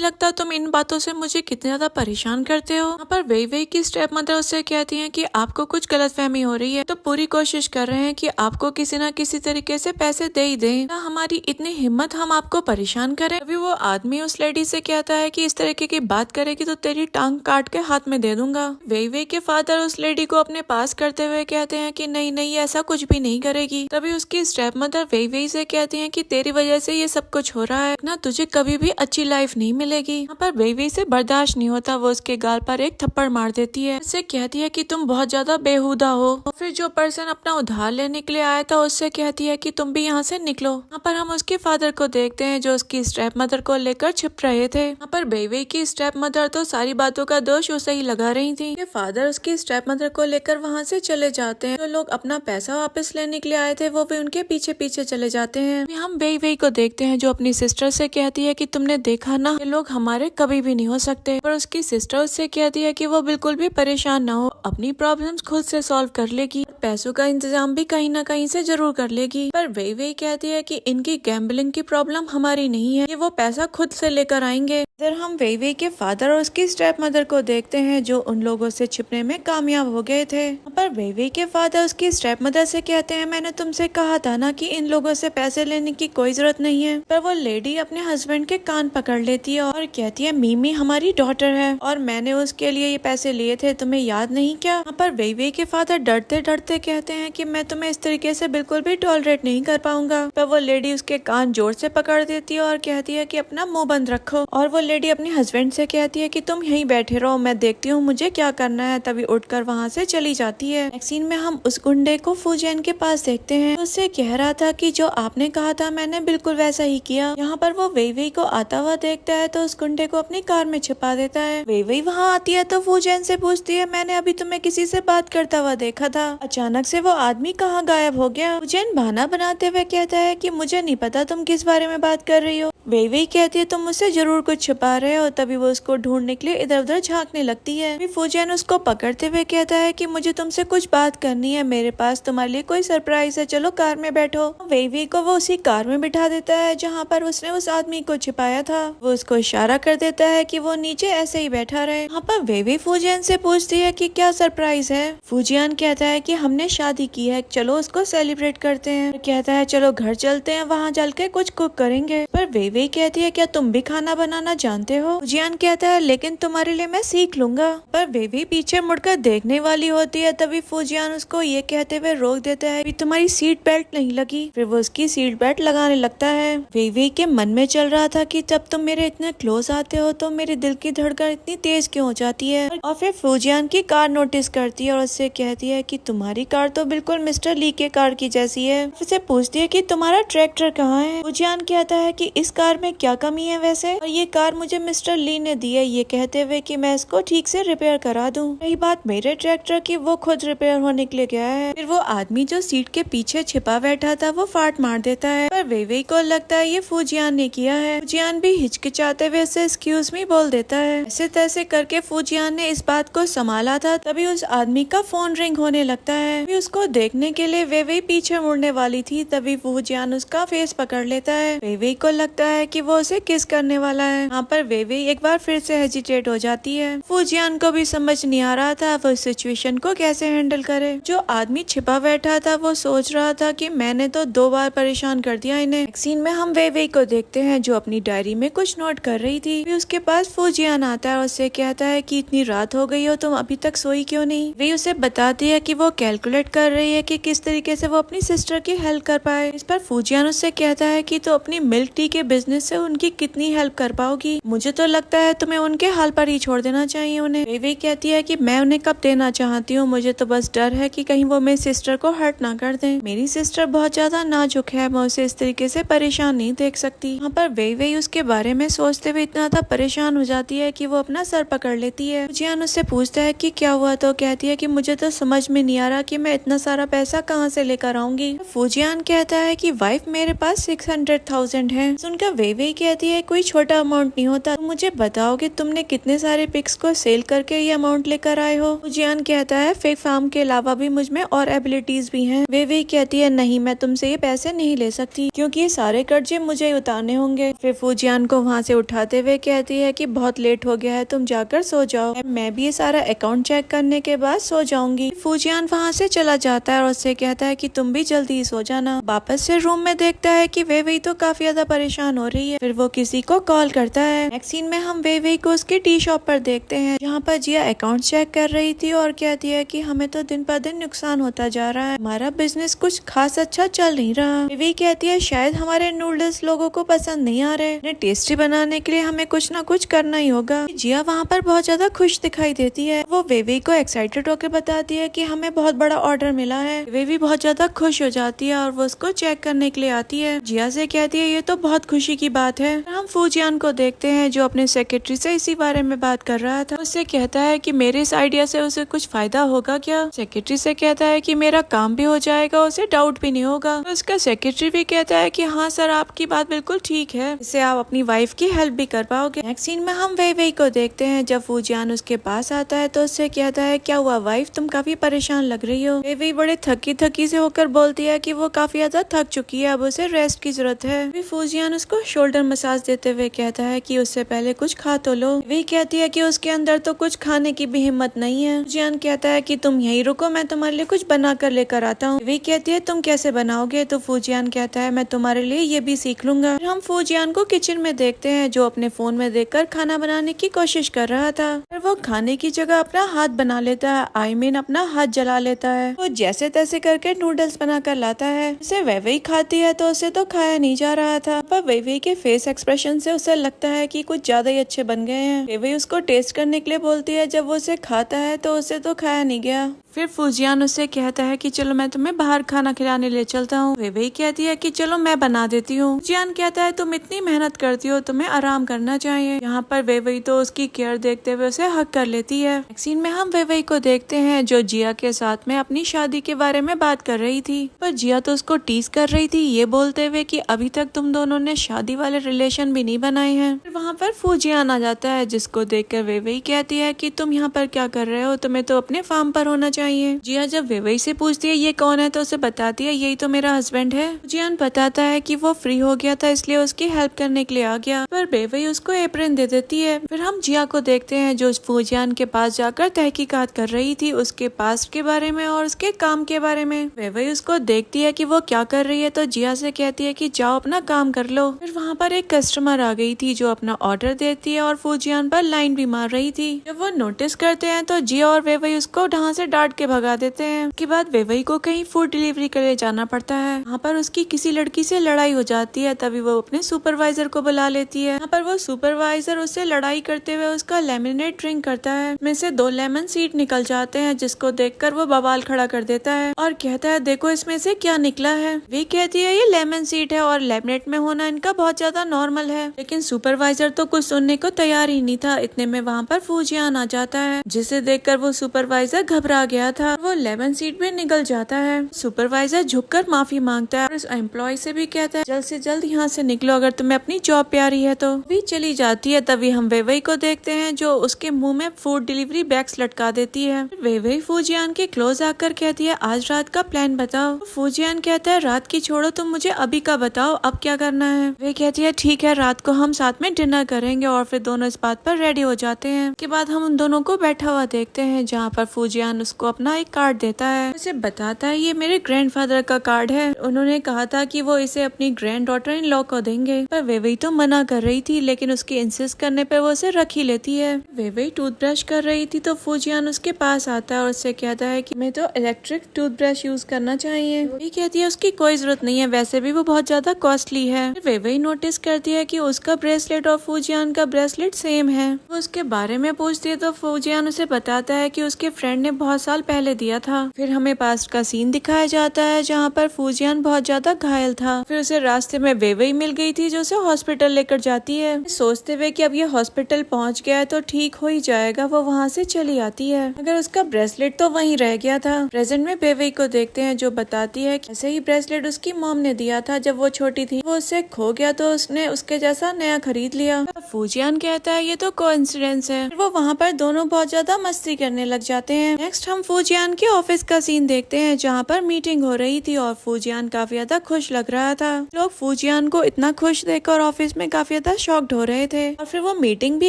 लगता तुम इन बातों से मुझे कितने ज्यादा परेशान करते हो। यहाँ पर वही वही की स्टेप मदर उससे कहती है कि आपको कुछ गलतफहमी हो रही है, तो पूरी कोशिश कर रहे हैं कि आपको किसी न किसी तरीके से पैसे दे ही दें। हमारी इतनी हिम्मत हम आपको परेशान करें। अभी वो आदमी उस लेडी से कहता है कि इस तरीके की बात करेगी तो तेरी टांग काट के हाथ में दे दूंगा। वही वही के फादर उस लेडी को अपने पास करते हुए कहते हैं कि नहीं नहीं, ऐसा कुछ भी नहीं करेगी। तभी उसकी स्टेप मदर वही वही से कहती है कि तेरी वजह से ये सब कुछ हो रहा है ना, तुझे कभी भी अच्छी लाइफ नहीं मिलेगी। यहाँ पर वही वही से बर्दाश्त नहीं होता, वो उसके गाल पर एक थप्पड़ मार देती है। उससे कहती है कि तुम बहुत ज्यादा बेहुदा हो। फिर जो पर्सन अपना उधार लेने के लिए आया था उससे कहती है कि तुम भी यहाँ से निकलो। यहाँ पर हम उसके फादर को देखते हैं जो उसकी स्टेप मदर को लेकर छिप रहे थे। यहाँ पर बेवे की स्टेप मदर तो सारी बातों का दोष उसे ही लगा रही थी। ये फादर उसकी स्टेप मदर को लेकर वहाँ से चले जाते हैं। जो लोग अपना पैसा वापस लेने के लिए आए थे वो भी उनके पीछे पीछे चले जाते हैं। हम बेवे को देखते हैं जो अपनी सिस्टर से कहती है कि तुमने देखा ना, ये लोग हमारे कभी भी नहीं हो सकते। पर उसकी सिस्टर उससे कहती है कि वो बिल्कुल भी परेशान ना हो, अपनी प्रॉब्लम्स खुद से सॉल्व कर लेगी, पैसों का इंतजाम भी कहीं ना कहीं से जरूर कर लेगी। पर वही कहती है कि इनकी गैम्बलिंग की प्रॉब्लम हमारी नहीं है, ये वो पैसा खुद से लेकर आएंगे। इधर हम वही के फादर और उसकी स्टेप मदर को देखते हैं जो उन लोगों से छिपने में कामयाब हो गए थे। पर वही के फादर उसकी स्टेप मदर से कहते हैं मैंने तुमसे कहा था ना कि इन लोगों से पैसे लेने की कोई जरूरत नहीं है। पर वो लेडी अपने हस्बैंड के कान पकड़ लेती है और कहती है मीमी हमारी डॉटर है और मैंने उसके लिए ये पैसे लिए थे, तुम्हें याद नहीं क्या। यहाँ पर वही के फादर डरते डरते कहते हैं कि मैं तुम्हें इस तरीके से बिल्कुल भी टॉलरेट नहीं कर पाऊंगा। पर वो लेडी उसके कान जोर से पकड़ देती है और कहती है कि अपना मुंह बंद रखो। और वो लेडी अपने हस्बैंड से कहती है कि तुम यहीं बैठे रहो, मैं देखती हूँ मुझे क्या करना है। तभी उठकर वहाँ से चली जाती है। नेक्स्ट सीन में हम उस गुंडे को फूजैन के पास देखते हैं। उससे कह रहा था कि जो आपने कहा था मैंने बिल्कुल वैसा ही किया। यहाँ पर वो वही को आता हुआ देखता है तो उस गुंडे को अपनी कार में छिपा देता है। वही वहाँ आती है तो फूजैन से पूछती है मैंने अभी तुम्हें किसी से बात करता हुआ देखा था, अचानक से वो आदमी कहाँ गायब हो गया। फूजैन बहाना बनाते हुए कहता है कि मुझे नहीं पता तुम किस बारे में बात कर रही हो। वही कहती है तुम मुझसे जरूर कुछ छुपा रहे हो। तभी वो उसको ढूंढने के लिए इधर उधर झांकने लगती है। फूजैन उसको पकड़ते हुए कहता है कि मुझे तुमसे कुछ बात करनी है, मेरे पास तुम्हारे लिए कोई सरप्राइज है, चलो कार में बैठो। वही को वो उसी कार में बिठा देता है जहाँ पर उसने उस आदमी को छिपाया था। वो उसको इशारा कर देता है कि वो नीचे ऐसे ही बैठा रहे। यहाँ पर वही फूजैन से पूछती है कि क्या सरप्राइज है। फूजैन कहता है कि हमने शादी की है, चलो उसको सेलिब्रेट करते हैं। कहता है चलो घर चलते हैं, वहाँ चल के कुछ कुक करेंगे। पर वही कहती है क्या तुम भी खाना बनाना जानते हो। फूजैन कहता है लेकिन तुम्हारे लिए मैं सीख लूंगा। पर वही पीछे मुड़कर देखने वाली होती है। तभी फूजैन उसको ये कहते हुए रोक देता है तुम्हारी सीट बेल्ट नहीं लगी। फिर वो उसकी सीट बेल्ट लगाने लगता है। वही के मन में चल रहा था कि जब तुम मेरे इतने क्लोज आते हो तो मेरे दिल की धड़कन इतनी तेज क्यों हो जाती है। और फिर फूजैन की कार नोटिस करती है और उससे कहती है कि तुम्हारी कार तो बिल्कुल मिस्टर ली के कार की जैसी है। फिर पूछती है कि तुम्हारा ट्रैक्टर कहाँ है। फूजैन कहता है कि इस कार में क्या कमी है वैसे, और ये कार मुझे मिस्टर ली ने दी है, ये कहते हुए कि मैं इसको ठीक से रिपेयर करा दूं। रही बात मेरे ट्रैक्टर की, वो खुद रिपेयर होने के लिए गया है। फिर वो आदमी जो सीट के पीछे छिपा बैठा था वो फाट मार देता है। पर वही को लगता है ये फूजैन ने किया है। फूजैन भी हिचकिचाते हुए उससे एक्सक्यूज मी बोल देता है। ऐसे तैसे करके फूजैन ने इस बात को संभाला था। तभी उस आदमी का फोन रिंग होने लगता है। तभी उसको देखने के लिए वही पीछे मुड़ने वाली थी। तभी फूजैन उसका फेस पकड़ लेता है। वही को लगता है कि वो उसे किस करने वाला है। यहाँ पर वही एक बार फिर से हेजिटेट हो जाती है। फूजैन को भी समझ नहीं आ रहा था वो इस सिचुएशन को कैसे हैंडल करे। जो आदमी छिपा बैठा था वो सोच रहा था कि मैंने तो 2 बार परेशान कर दिया इन्हें। सीन में हम वही को देखते हैं जो अपनी डायरी में कुछ नोट कर रही थी। फिर उसके पास फूजैन आता है और उससे कहता है कि इतनी रात हो गई हो, तुम अभी तक सोई क्यों नहीं। वे उसे बताती है कि वो कैलकुलेट कर रही है कि किस तरीके से वो अपनी सिस्टर की हेल्प कर पाए। इस पर फूजैन उससे कहता है कि तो अपनी मिल्क टी के बिजनेस से उनकी कितनी हेल्प कर पाओगी। मुझे तो लगता है तुम्हें उनके हाल पर ही छोड़ देना चाहिए उन्हें। वे कहती है कि मैं उन्हें कब देना चाहती हूँ, मुझे तो बस डर है कि कहीं वो मेरी सिस्टर को हर्ट ना कर दें। मेरी सिस्टर बहुत ज्यादा नाजुक है, मैं उसे इस तरीके से परेशान नहीं देख सकती। यहाँ पर वे उसके बारे में सोचते हुए इतना ज्यादा परेशान हो जाती है कि वो अपना सर पकड़ लेती है। फूजियान उससे पूछता है कि क्या हुआ, तो कहती है कि मुझे तो समझ में नहीं आ रहा कि मैं इतना सारा पैसा कहाँ से लेकर आऊंगी। फूजियान कहता है कि वाइफ मेरे पास 600,000 है। सुनकर वे कहती है कोई छोटा अमाउंट नहीं होता, तो मुझे बताओ कि तुमने कितने सारे पिक्स को सेल करके ये अमाउंट लेकर आए हो। फूजियान कहता है फेक फार्म के अलावा भी मुझ में और एबिलिटीज भी हैं। वे कहती है नहीं, मैं तुमसे ये पैसे नहीं ले सकती क्योंकि ये सारे कर्जे मुझे उतारने होंगे। फिर फूजियान को वहाँ से उठाते हुए कहती है कि बहुत लेट हो गया है, तुम जाकर सो जाओ, मैं भी ये सारा अकाउंट चेक करने के बाद सो जाऊंगी। फूजियान वहाँ से चला जाता है और उससे कहता है कि तुम भी जल्दी सो जाना। वापस से रूम में देखता है कि वे तो काफी ज्यादा परेशान हो रही है। फिर वो किसी को कॉल करता है। नेक्स्ट सीन में हम वे को उसके टी शॉप पर देखते हैं जहाँ पर जिया अकाउंट चेक कर रही थी और कहती है कि हमें तो दिन पर दिन नुकसान होता जा रहा है, हमारा बिजनेस कुछ खास अच्छा चल नहीं रहा। वे कहती है शायद हमारे नूडल्स लोगों को पसंद नहीं आ रहे, इन्हें टेस्टी बनाने के लिए हमें कुछ ना कुछ करना ही होगा। जिया वहाँ पर बहुत ज्यादा खुश दिखाई देती है। वो वे को एक्साइटेड होकर बताती है कि हमें बहुत बड़ा ऑर्डर मिला है। वे भी बहुत ज्यादा खुश हो जाती है और वो उसको चेक करने के लिए आती है। जिया से कहती है ये तो बहुत खुशी की बात है। हम फूजियान को देखते हैं जो अपने सेक्रेटरी से इसी बारे में बात कर रहा था। उससे कहता है कि मेरे इस आइडिया से उसे कुछ फायदा होगा क्या। सेक्रेटरी से कहता है कि मेरा काम भी हो जाएगा, उसे डाउट भी नहीं होगा। तो उसका सेक्रेटरी भी कहता है कि हाँ सर, आपकी बात बिल्कुल ठीक है, इससे आप अपनी वाइफ की हेल्प भी कर पाओगे। नेक्स्ट सीन में हम वे को देखते हैं। जब फूजियान उसके पास आता है तो उससे कहता है क्या हुआ वाइफ, तुम काफी परेशान लग रही हो। वे बड़े थकी से होकर बोलती है कि वो काफी ज्यादा थक चुकी है, अब उसे रेस्ट की जरूरत है। फूजियान उसको शोल्डर मसाज देते हुए कहता है कि उससे पहले कुछ खा तो लो। वे कहती है कि उसके अंदर तो कुछ खाने की भी हिम्मत नहीं है। फूजियान कहता है कि तुम यहीं रुको, मैं तुम्हारे लिए कुछ बना कर लेकर आता हूँ। वे कहती है तुम कैसे बनाओगे, तो फूजियान कहता है मैं तुम्हारे लिए ये भी सीख लूंगा। हम फूजियान को किचन में देखते हैं जो अपने फोन में देखकर खाना बनाने की कोशिश कर रहा था। फिर वो खाने की जगह अपना हाथ बना लेता है, अपना हाथ जला लेता है। वो जैसे तैसे करके नूडल्स बना कर लाता है। उसे वे खाती है तो उसे तो खाया नहीं जा रहा था, पर वे के फेस एक्सप्रेशन से उसे लगता है कि कुछ ज्यादा ही अच्छे बन गए हैं। वे उसको टेस्ट करने के लिए बोलती है। जब वो उसे खाता है तो उसे तो खाया नहीं गया। फिर फूजियान उससे कहता है कि चलो मैं तुम्हें बाहर खाना खिलाने ले चलता हूँ। वे कहती है कि चलो मैं बना देती हूँ। फूजियान कहता है तुम इतनी मेहनत करती हो, तुम्हें आराम करना चाहिए। यहाँ पर वे तो उसकी केयर देखते हुए उसे हक कर लेती है। नेक्स्ट सीन में हम वे को देखते हैं जो जिया के साथ में अपनी शादी के बारे में बात कर रही थी, पर जिया तो उसको टीज कर रही थी ये बोलते हुए कि अभी तक तुम दोनों ने शादी वाले रिलेशन भी नहीं बनाए हैं। फिर वहाँ पर फूजियान आ जाता है जिसको देखकर वे कहती है कि तुम यहाँ पर क्या कर रहे हो, तुम्हें तो अपने फार्म पर होना चाहिए। जिया जब वे से पूछती है ये कौन है तो उसे बताती है यही तो मेरा हस्बैंड है। फूजियान बताता है कि वो फ्री हो गया था इसलिए उसकी हेल्प करने के लिए आ गया, पर वे उसको एप्रन दे देती है। फिर हम जिया को देखते हैं जो फूजियान के पास जाकर तहकीकात कर रही थी उसके पास्ट के बारे में और उसके काम के बारे में। वे उसको देखती है कि वो क्या कर रही है तो जिया से कहती है कि जाओ अपना काम कर लो। फिर वहाँ पर एक कस्टमर आ गई थी जो अपना ऑर्डर देती है और फूजियान पर लाइन भी मार रही थी। जब वो नोटिस करते हैं तो जिया और वे उसको ढां से डांट के भगा देते हैं। उसके बाद वे को कहीं फूड डिलीवरी के लिए जाना पड़ता है। वहाँ पर उसकी किसी लड़की से लड़ाई हो जाती है, तभी वो अपने सुपरवाइजर को बुला लेती है। यहाँ पर वो सुपरवाइजर उससे लड़ाई करते हुए उसका लेमनेड ड्रिंक करता है, में से 2 लेमन सीड निकल जाते हैं जिसको देखकर वो बवाल खड़ा कर देता है और कहता है देखो इसमें से क्या निकला है। वे कहती है ये लेमन सीड है और लेमनेड में होना इनका बहुत ज्यादा नॉर्मल है, लेकिन सुपरवाइजर तो कुछ सुनने को तैयार ही नहीं था। इतने में वहाँ पर फूजियान आ जाता है जिसे देखकर वो सुपरवाइजर घबरा गया था, वो लेमन सीड में निकल जाता है। सुपरवाइजर झुककर माफी मांगता है और उस एम्प्लॉय से भी कहता है जल्द से जल्द यहाँ से निकलो अगर तुम्हें अपनी जॉब प्यारी है तो। भी चली जाती है। तभी हम वे को देखते हैं जो उसके मुंह में फूड डिलीवरी बैग्स लटका देती है। वे फूजियान के क्लोज आकर कहती है आज रात का प्लान बताओ। फूजियान कहता है रात की छोड़ो, तुम मुझे अभी का बताओ अब क्या करना है। वे कहती है ठीक है रात को हम साथ में डिनर करेंगे और फिर दोनों इस बात पर रेडी हो जाते हैं। उसके बाद हम उन दोनों को बैठा हुआ देखते हैं जहाँ पर फूजियान उसको अपना एक कार्ड देता है, उसे बताता है ये मेरे ग्रैंडफादर का कार्ड है, उन्होंने कहा था कि वो इसे अपनी ग्रैंड डॉटर इन लॉ को देंगे, पर वे तो मना कर रही थी लेकिन उसके इंसिस्ट करने पर वो उसे रख ही लेती है। वे टूथब्रश कर रही थी तो फूजियान उसके पास आता है और उससे कहता है कि मैं तो इलेक्ट्रिक टूथब्रश यूज करना चाहिए। वो कहती है उसकी कोई जरूरत नहीं है, वैसे भी वो बहुत ज्यादा कॉस्टली है। वे नोटिस करती है कि उसका ब्रेसलेट और फूजियान का ब्रेसलेट सेम है। वो उसके बारे में पूछती है तो फूजियान उसे बताता है कि उसके फ्रेंड ने बहुत साल साल पहले दिया था। फिर हमें पास्ट का सीन दिखाया जाता है जहाँ पर फूजियान बहुत ज्यादा घायल था। फिर उसे रास्ते में वेइवेई मिल गई थी जो उसे हॉस्पिटल लेकर जाती है। सोचते हुए कि अब ये हॉस्पिटल पहुँच गया है तो ठीक हो ही जाएगा, वो वहाँ से चली आती है मगर उसका ब्रेसलेट तो वहीं रह गया था। प्रेजेंट में वेइवेई को देखते हैं जो बताती है कि ऐसे ही ब्रेसलेट उसकी मॉम ने दिया था जब वो छोटी थी, वो उससे खो गया तो उसने उसके जैसा नया खरीद लिया। फूजियान कहता है ये तो कोइंसिडेंस है। वो वहाँ पर दोनों बहुत ज्यादा मस्ती करने लग जाते हैं। नेक्स्ट हम फूजियान के ऑफिस का सीन देखते हैं जहाँ पर मीटिंग हो रही थी और फूजियान काफी ज्यादा खुश लग रहा था। लोग फूजियान को इतना खुश देखकर ऑफिस में काफी ज्यादा शॉक्ड हो रहे थे और फिर वो मीटिंग भी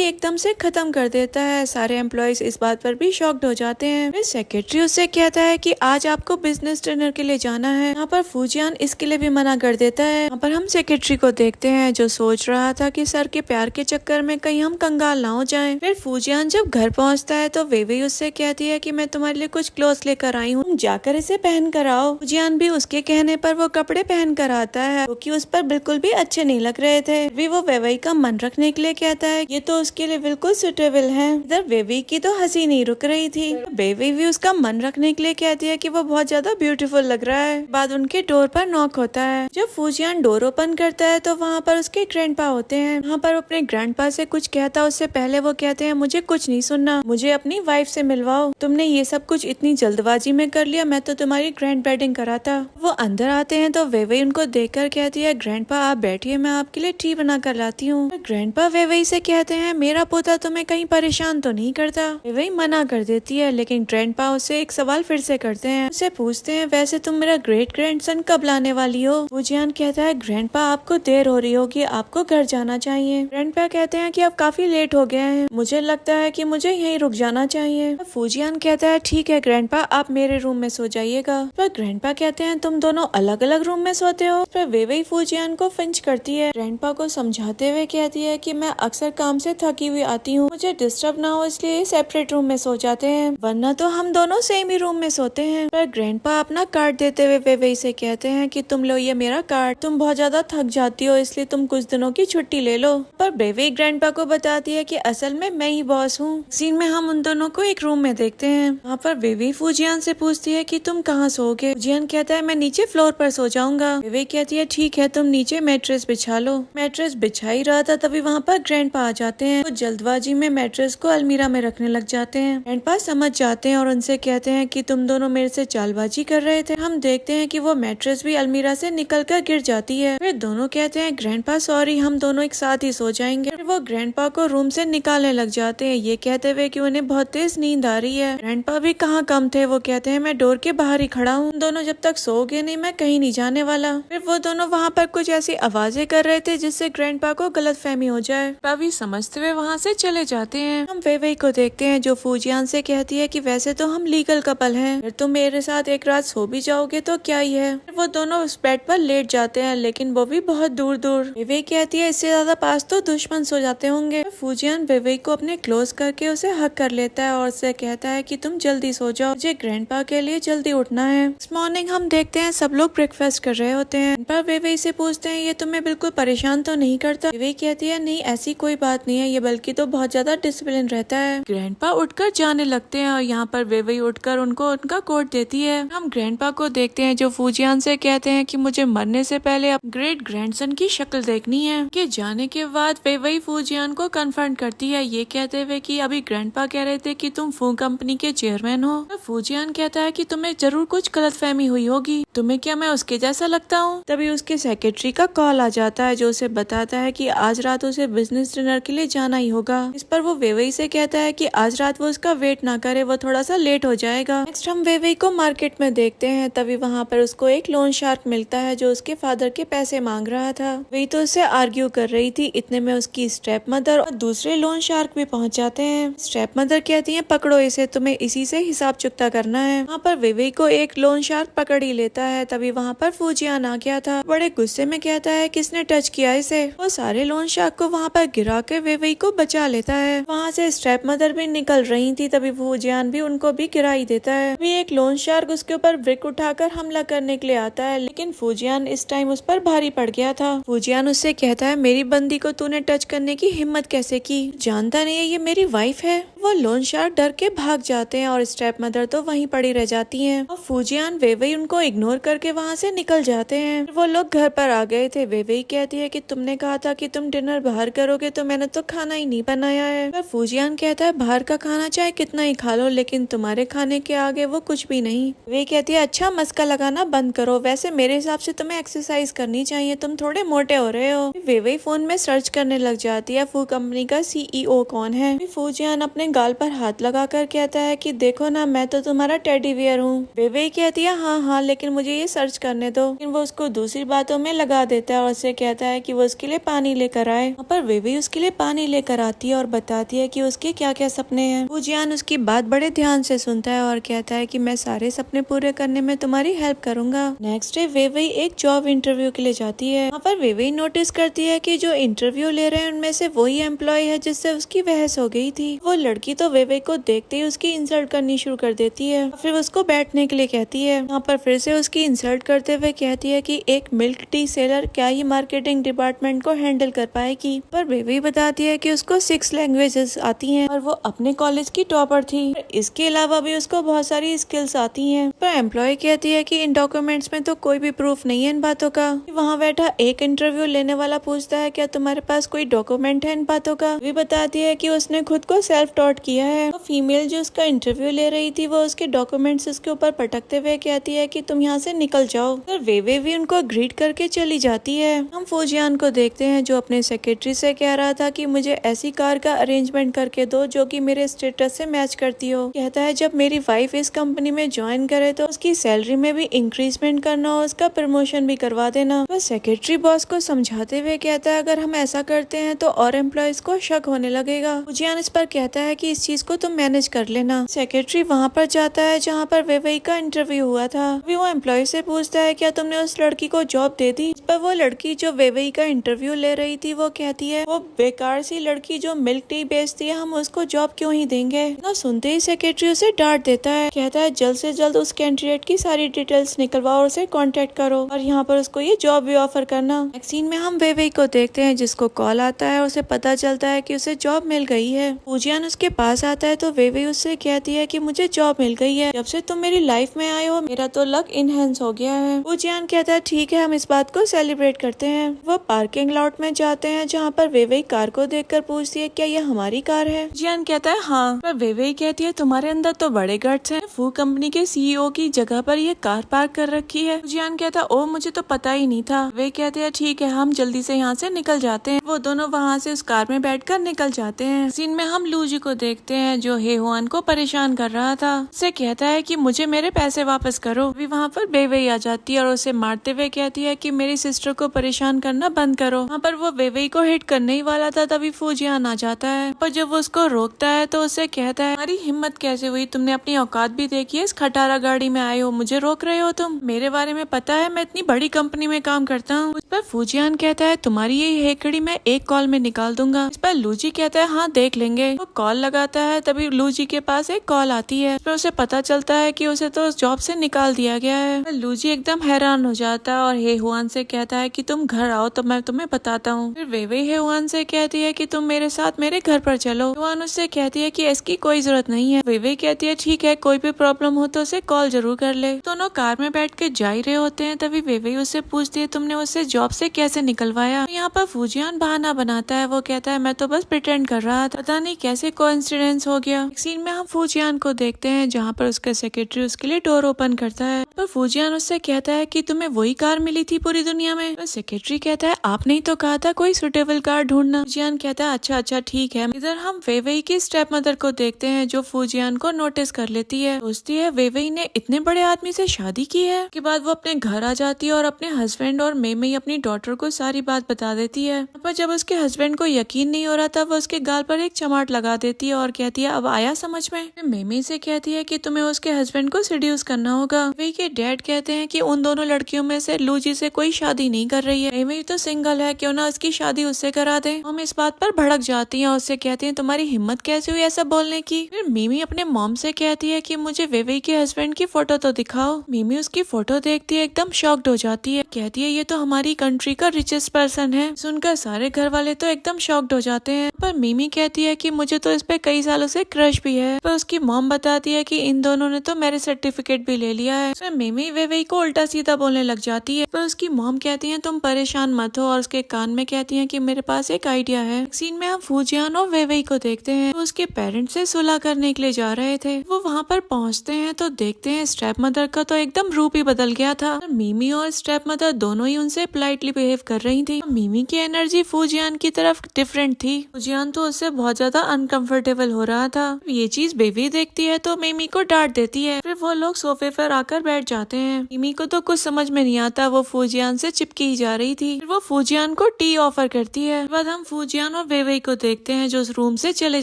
एकदम से खत्म कर देता है। सारे एम्प्लॉयज इस बात पर भी शॉक्ड हो जाते हैं। फिर सेक्रेटरी उससे कहता है कि आज आपको बिजनेस डिनर के लिए जाना है। यहाँ पर फूजियान इसके लिए भी मना कर देता है। यहाँ पर हम सेक्रेटरी को देखते हैं जो सोच रहा था कि सर के प्यार के चक्कर में कहीं हम कंगाल ना हो जाएं। फिर फूजियान जब घर पहुँचता है तो वेइवेई उससे कहती है कि मैं तुम्हारे लिए कुछ क्लोथ लेकर आई हूँ, जाकर इसे पहन कर आओ। फूजियान भी उसके कहने पर वो कपड़े पहन कर आता है क्योंकि उस पर बिल्कुल भी अच्छे नहीं लग रहे थे। भी वो वेइवेई का मन रखने के लिए कहता है ये तो उसके लिए बिल्कुल सुटेबल है। इधर वेइवेई की तो हंसी नहीं रुक रही थी। वेइवेई भी उसका मन रखने के लिए कहती है कि वो बहुत ज्यादा ब्यूटीफुल लग रहा है। बाद उनके डोर पर नॉक होता है। जब फूजियान डोर ओपन करता है तो वहाँ पर उसके ग्रैंडपा होते हैं। वहाँ पर अपने ग्रैंडपा से कुछ कहता उससे पहले वो कहते हैं मुझे कुछ नहीं सुनना, मुझे अपनी वाइफ से मिलवाओ। तुमने ये सब कुछ इतनी जल्दबाजी में कर लिया, मैं तो तुम्हारी ग्रैंड वेडिंग कराता। वो अंदर आते हैं तो वेइवेई उनको देखकर कहती है ग्रैंडपा आप बैठिए, मैं आपके लिए टी बना कर लाती हूँ। ग्रैंडपा वेइवेई से कहते हैं मेरा पोता तुम्हें कहीं परेशान तो नहीं करता। वेइवेई मना कर देती है लेकिन ग्रैंडपा उससे एक सवाल फिर से करते हैं। उससे पूछते हैं वैसे तुम मेरा ग्रेट ग्रैंडसन कब लाने वाली हो? फूजियान कहता है ग्रैंडपा आपको देर हो रही होगी, आपको घर जाना चाहिए। ग्रैंडपा कहते हैं कि अब काफी लेट हो गए हैं, मुझे लगता है कि मुझे यहीं रुक जाना चाहिए। फूजियान कहता है ठीक है ग्रैंडपा आप मेरे रूम में सो जाइएगा। पर ग्रैंडपा कहते हैं तुम दोनों अलग अलग रूम में सोते हो। पर वेइवेई फूजियान को फिंच करती है। ग्रैंडपा को समझाते हुए कहती है कि मैं अक्सर काम से थकी हुई आती हूँ, मुझे डिस्टर्ब ना हो इसलिए सेपरेट रूम में सो जाते हैं, वरना तो हम दोनों सेम ही रूम में सोते हैं। पर ग्रैंडपा अपना कार्ड देते हुए वेइवेई से कहते हैं कि तुम लो ये मेरा कार्ड, तुम बहुत ज्यादा थक जाती हो इसलिए तुम कुछ दिनों की छुट्टी ले लो। पर वेइवेई ग्रैंडपा को बताती है कि असल में मैं ही बॉस हूँ। सीन में हम उन दोनों को एक रूम में देखते हैं। वहाँ पर वेइवेई फूजियान से पूछती है कि तुम कहाँ सोओगे? फूजियान कहता है मैं नीचे फ्लोर पर सो जाऊंगा। वेइवेई कहती है ठीक है तुम नीचे मैट्रेस बिछा लो। मैट्रेस बिछा ही रहा था तभी वहाँ पर ग्रैंडपा आ जाते हैं। वो जल्दबाजी में मैट्रेस को अलमीरा में रखने लग जाते हैं। ग्रैंडपा समझ जाते हैं और उनसे कहते हैं कि तुम दोनों मेरे से चालबाजी कर रहे थे। हम देखते हैं कि वो मैट्रेस भी अलमीरा से निकल कर गिर जाती है। फिर दोनों कहते हैं ग्रैंडपा सॉरी, हम दोनों एक साथ ही सो जाएंगे। फिर वो ग्रैंडपा को रूम से निकालने लग जाते हैं ये कहते हुए कि उन्हें बहुत तेज नींद आ रही है। ग्रैंडपा भी कहाँ कम थे, वो कहते हैं मैं डोर के बाहर ही खड़ा हूँ, दोनों जब तक सोओगे नहीं मैं कहीं नहीं जाने वाला। फिर वो दोनों वहाँ पर कुछ ऐसी आवाजें कर रहे थे जिससे ग्रैंडपा को गलतफहमी हो जाए। पापा समझते हुए वहाँ से चले जाते हैं। हम वेइवेई को देखते हैं जो फूजियान से कहती है कि वैसे तो हम लीगल कपल हैं, अगर तुम मेरे साथ एक रात सो भी जाओगे तो क्या ही है। फिर वो दोनों उस बेड पर लेट जाते हैं लेकिन वो भी बहुत दूर दूर। वेइवेई कहती है इससे ज्यादा पास तो दुश्मन सो जाते होंगे। फूजियान वेइवेई को अपने क्लोज करके उसे हक कर लेता है और उसे कहता है कि तुम जल्दी सो जाओ, मुझे ग्रैंडपा के लिए जल्दी उठना है। इस मॉर्निंग हम देखते हैं सब लोग ब्रेकफास्ट कर रहे होते हैं। पर वेइवेई से पूछते हैं ये तुम्हें बिल्कुल परेशान तो नहीं करता? वेइवेई कहती है नहीं ऐसी कोई बात नहीं है, ये बल्कि तो बहुत ज्यादा डिसिप्लिन रहता है। ग्रैंडपा उठकर जाने लगते हैं और यहाँ पर वेइवेई उठकर उनको उनका कोट देती है। हम ग्रैंडपा को देखते हैं जो फूजियान से कहते हैं कि मुझे मरने से पहले अब ग्रेट ग्रैंडसन की शक्ल देखनी है। के जाने के बाद वेइवेई फूजियान को कन्फर्ट करती है ये कहते हुए कि अभी ग्रैंडपा कह रहे थे कि तुम फू कंपनी के चेयरमैन हो। तो फूजियान कहता है कि तुम्हें जरूर कुछ गलतफहमी हुई होगी, तुम्हें क्या मैं उसके जैसा लगता हूँ? तभी उसके सेक्रेटरी का कॉल आ जाता है जो उसे बताता है कि आज रात उसे बिजनेस डिनर के लिए जाना ही होगा। इस पर वो वेइवेई से कहता है कि आज रात वो उसका वेट ना करे, वो थोड़ा सा लेट हो जाएगा। नेक्स्ट हम वेइवेई को मार्केट में देखते हैं। तभी वहाँ पर उसको एक लोन शार्क मिलता है जो उसके फादर के पैसे मांग रहा था। वही तो उससे आर्ग्यू कर रही थी, इतने में उसकी स्टेप मदर और दूसरे लोन शार्क भी पहुँच जाते हैं। स्टेप मदर कहती है पकड़ो इसे, तुम्हें इसी से हिसाब चुकता करना है। वहाँ पर वेइवेई को एक लोन शार्क पकड़ ही लेता है। तभी वहाँ पर फूजियान आ गया था, बड़े गुस्से में कहता है किसने टच किया इसे। वो सारे लोन शार्क को वहाँ पर गिरा के वेइवेई को बचा लेता है। वहाँ से स्टेप मदर भी निकल रही थी, तभी फूजियान भी उनको भी गिरा ही देता है। अभी एक लोन शार्क उसके ऊपर ब्रिक उठाकर हमला करने के लिए आता है लेकिन फूजियान इस टाइम उस पर भारी पड़ गया था। फूजियान उससे कहता है मेरी बंदी को तूने टच करने की हिम्मत कैसे की, जानता नहीं है ये मेरी वाइफ है। वो लोन शार्क डर के भाग जाते हैं और स्टेप स्टेप मदर तो वहीं पड़ी रह जाती हैं और फूजियान वेवई उनको इग्नोर करके वहाँ से निकल जाते हैं। वो लोग घर पर आ गए थे। वेवई कहती है कि तुमने कहा था कि तुम डिनर बाहर करोगे तो मैंने तो खाना ही नहीं बनाया है। पर फूजियान कहता है बाहर का खाना चाहे कितना ही खा लो लेकिन तुम्हारे खाने के आगे वो कुछ भी नहीं। वे कहती है अच्छा मस्का लगाना बंद करो, वैसे मेरे हिसाब से तुम्हें एक्सरसाइज करनी चाहिए, तुम थोड़े मोटे हो रहे हो। वेवई फोन में सर्च करने लग जाती है फू कंपनी का CEO कौन है। फूजियान अपने गाल पर हाथ लगाकर कहता है कि देखो ना मैं तो तुम्हारा टेडी बियर हूँ। वेवई कहती है हाँ लेकिन मुझे ये सर्च करने दो। लेकिन वो उसको दूसरी बातों में लगा देता है और उससे कहता है कि वो उसके लिए पानी लेकर आए। वहाँ पर वेवई उसके लिए पानी लेकर आती है और बताती है कि उसके क्या क्या सपने हैं। फूजियान उसकी बात बड़े ध्यान से सुनता है और कहता है कि मैं सारे सपने पूरे करने में तुम्हारी हेल्प करूंगा। नेक्स्ट डे वेवई एक जॉब इंटरव्यू के लिए जाती है। वहाँ पर वेवई नोटिस करती है कि जो इंटरव्यू ले रहे हैं उनमें से वही एम्प्लॉय है जिससे उसकी बहस हो गई थी। वो लड़की तो वेवई को देखते ही उसकी इंसल्ट करनी शुरू कर देती है, फिर उसको बैठने के लिए कहती है। यहाँ पर फिर से उसकी इंसल्ट करते हुए कहती है कि एक मिल्क टी सेलर क्या ही मार्केटिंग डिपार्टमेंट को हैंडल कर पाएगी। पर वेवई बताती है कि उसको 6 लैंग्वेजेस आती हैं और वो अपने कॉलेज की टॉपर थी। इसके अलावा भी उसको बहुत सारी स्किल्स आती हैं। पर एम्प्लॉय कहती है कि इन डॉक्यूमेंट्स में तो कोई भी प्रूफ नहीं है इन बातों का। वहाँ बैठा एक इंटरव्यू लेने वाला पूछता है क्या तुम्हारे पास कोई डॉक्यूमेंट है इन बातों का। वे बताती है कि उसने खुद को सेल्फ टॉट किया है। तो फीमेल जो उसका इंटरव्यू ले रही थी वो उसके डॉक्यूमेंट्स उसके ऊपर पटकते हुए कहती है कि तुम यहाँ से निकल जाओ। पर वेवे भी उनको ग्रीट करके चली जाती है। हम फूजियान को देखते हैं जो अपने सेक्रेटरी से कह रहा था कि मुझे ऐसी कार का अरेंजमेंट करके दो जो कि मेरे स्टेटस से मैच करती हो। कहता है जब मेरी वाइफ इस कंपनी में ज्वाइन करे तो उसकी सैलरी में भी इंक्रीजमेंट करना और उसका प्रमोशन भी करवा देना। वह सेक्रेटरी बॉस को समझाते हुए कहता है अगर हम ऐसा करते हैं तो और एम्प्लॉयज को शक होने लगेगा। फूजियान इस पर कहता है कि इस चीज को तुम मैनेज कर लेना। सेक्रेटरी वहाँ पर जाता है जहाँ पर वेवई का इंटरव्यू हुआ था। अभी वो एम्प्लॉय से पूछता है क्या तुमने उस लड़की को जॉब दे दी। इस पर वो लड़की जो वेवई का इंटरव्यू ले रही थी वो कहती है वो बेकार सी लड़की जो मिल्क टी बेचती है, हम उसको जॉब क्यों ही देंगे। ना सुनते ही सेक्रेटरी उसे डांट देता है। कहता है जल्द से जल्द उस कैंडिडेट की सारी डिटेल्स निकलवाओ और उसे कांटेक्ट करो और यहाँ पर उसको ये जॉब भी ऑफर करना। नेक्स्ट सीन में हम वेवई को देखते हैं जिसको कॉल आता है। उसे पता चलता है कि उसे जॉब मिल गई है। फूजियान उसके पास आता है तो वेवई उससे कहती है कि मुझे जॉब मिल गई है, जब से तुम मेरी लाइफ में आए हो मेरा तो लक इनहेंस हो गया है। फूजियान कहता है ठीक है हम इस बात को सेलिब्रेट करते हैं। वो पार्किंग लॉट में जाते हैं जहाँ पर वेवई कार को देखकर पूछती है क्या ये हमारी कार है। फूजियान कहता है हाँ। पर वेवई कहती है तुम्हारे अंदर तो बड़े गट्स हैं, फू कंपनी के CEO की जगह पर ये कार पार्क कर रखी है। फूजियान कहता है ओ मुझे तो पता ही नहीं था। वे कहते हैं ठीक है हम जल्दी से यहाँ से निकल जाते हैं। वो दोनों वहाँ से उस कार में बैठकर निकल जाते हैं। सीन में हम लूजी को देखते हैं जो हेहुआन को परेशान कर रहा था। उसे कहता है कि मुझे मेरे पैसे वापस करो। अभी वहाँ पर वेवई आ जाती है और उसे मारते हुए कहती है कि मेरी सिस्टर को परेशान करना बंद करो। वहाँ पर वो वेवई को हिट करने ही वाला था तभी फूजियान आ जाता है। पर जब वो उसको रोकता है तो उसे कहता है हमारी हिम्मत कैसे हुई, तुमने अपनी औकात भी देखी है, इस खटारा गाड़ी में आए हो, मुझे रोक रहे हो तुम, मेरे बारे में पता है मैं इतनी बड़ी कंपनी में काम करता हूँ। उस पर फूजियान कहता है तुम्हारी ये हेकड़ी मैं एक कॉल में निकाल दूंगा। इस पर लूजी कहता है हाँ देख लेंगे। वो कॉल लगाता है तभी लूजी के पास एक कॉल आती है। इस पर उसे पता चलता है कि उसे तो जॉब से निकाल दिया गया है। लूजी एकदम हैरान हो जाता है और हेहुआन से कहता है कि तुम घर आओ तो मैं तुम्हें बताता हूँ। फिर वेवई हेहुआन से कहती है कि तुम मेरे साथ मेरे घर पर चलो। हेहुआन उससे कहती है कि इसकी कोई जरूरत नहीं है। वेवई कहती है ठीक है कोई भी प्रॉब्लम हो तो उसे कॉल जरूर कर ले। दोनों कार में बैठ के जा ही रहे होते हैं तभी वेवई उससे पूछती है तुमने उसे जॉब से कैसे निकलवाया। यहाँ पर फूजियान बहाना बनाता है। वो कहता है मैं तो बस प्रिटेंड कर रहा था, पता नहीं कैसे कोइंसिडेंस हो गया। सीन में हम फूजियान को देखते हैं जहाँ पर उसका सेक्रेटरी उसके लिए डोर ओपन करता है। पर फूजियान उससे कहता है कि तुम्हें वही कार मिली थी पूरी दुनिया में। तो सेक्रेटरी कहता है आपने ही तो कहा था कोई सुटेबल कार ढूंढना। फूजियान कहता है अच्छा ठीक है। इधर हम वेवई की स्टेप मदर को देखते हैं जो फूजियान को नोटिस कर लेती है। सोचती है वेवई ने इतने बड़े आदमी से शादी की है। उसके बाद वो अपने घर आ जाती है और अपने हस्बैंड और मेमई अपनी डॉटर को सारी बात बता देती है। पर जब उसके हस्बैंड को यकीन नहीं हो रहा था वो उसके गाल पर एक चमाट लगा देती है और कहती है अब आया समझ में। मेमई से कहती है कि तुम्हें उसके हस्बैंड को सीड्यूस करना होगा। वेवई के डैड कहते हैं कि उन दोनों लड़कियों में से लूजी से कोई शादी नहीं कर रही है, मेमई तो सिंगल है, क्यों ना उसकी शादी उससे करा दे। हम इस बात पर भड़क जाती है और उससे कहती है तुम्हारी हिम्मत कैसे हुई ऐसा बोलने की। फिर मिमी अपने मॉम से कहती है कि मुझे वेवई के हस्बैंड की फोटो तो दिखाओ। मिमी उसकी फोटो देखती है एकदम शॉक्ड हो जाती है। कहती है ये तो हमारी कंट्री का रिचेस्ट पर्सन है। सुनकर सारे घर वाले तो एकदम शॉक्ड हो जाते हैं। पर मिमी कहती है कि मुझे तो इस पे कई सालों से क्रश भी है। पर उसकी मॉम मॉम बताती है कि इन दोनों ने तो मैरिज सर्टिफिकेट भी ले लिया है। उसमें मिमी वेवेई को उल्टा सीधा बोलने लग जाती है, पर उसकी मॉम कहती है तुम परेशान मत हो, और उसके कान में कहती है कि मेरे पास एक आइडिया है। सीन में हम फूजियान और वेवेई को देखते हैं, वो उसके पेरेंट्स से सुलह करने के लिए जा रहे थे। वो वहाँ पर पहुँचते हैं तो देखते हैं स्टेप मदर का तो एकदम रूप ही बदल गया था। मिमी और स्टेप मदर दोनों ही उनसे पोलाइटली बिहेव कर रही थी। मिमी की एनर्जी फूजियान की तरफ डिफरेंट थी। फूजियान तो उससे बहुत ज्यादा अनकंफर्टेबल हो रहा था। ये चीज बेबी देखती है तो मिमी को डांट देती है। फिर वो लोग सोफे पर आकर बैठ जाते हैं। मिमी को तो कुछ समझ में नहीं आता, वो फूजियान से चिपकी ही जा रही थी। फिर वो फूजियान को टी ऑफर करती है। बाद हम फूजियान और वेवेई को देखते हैं जो उस रूम से चले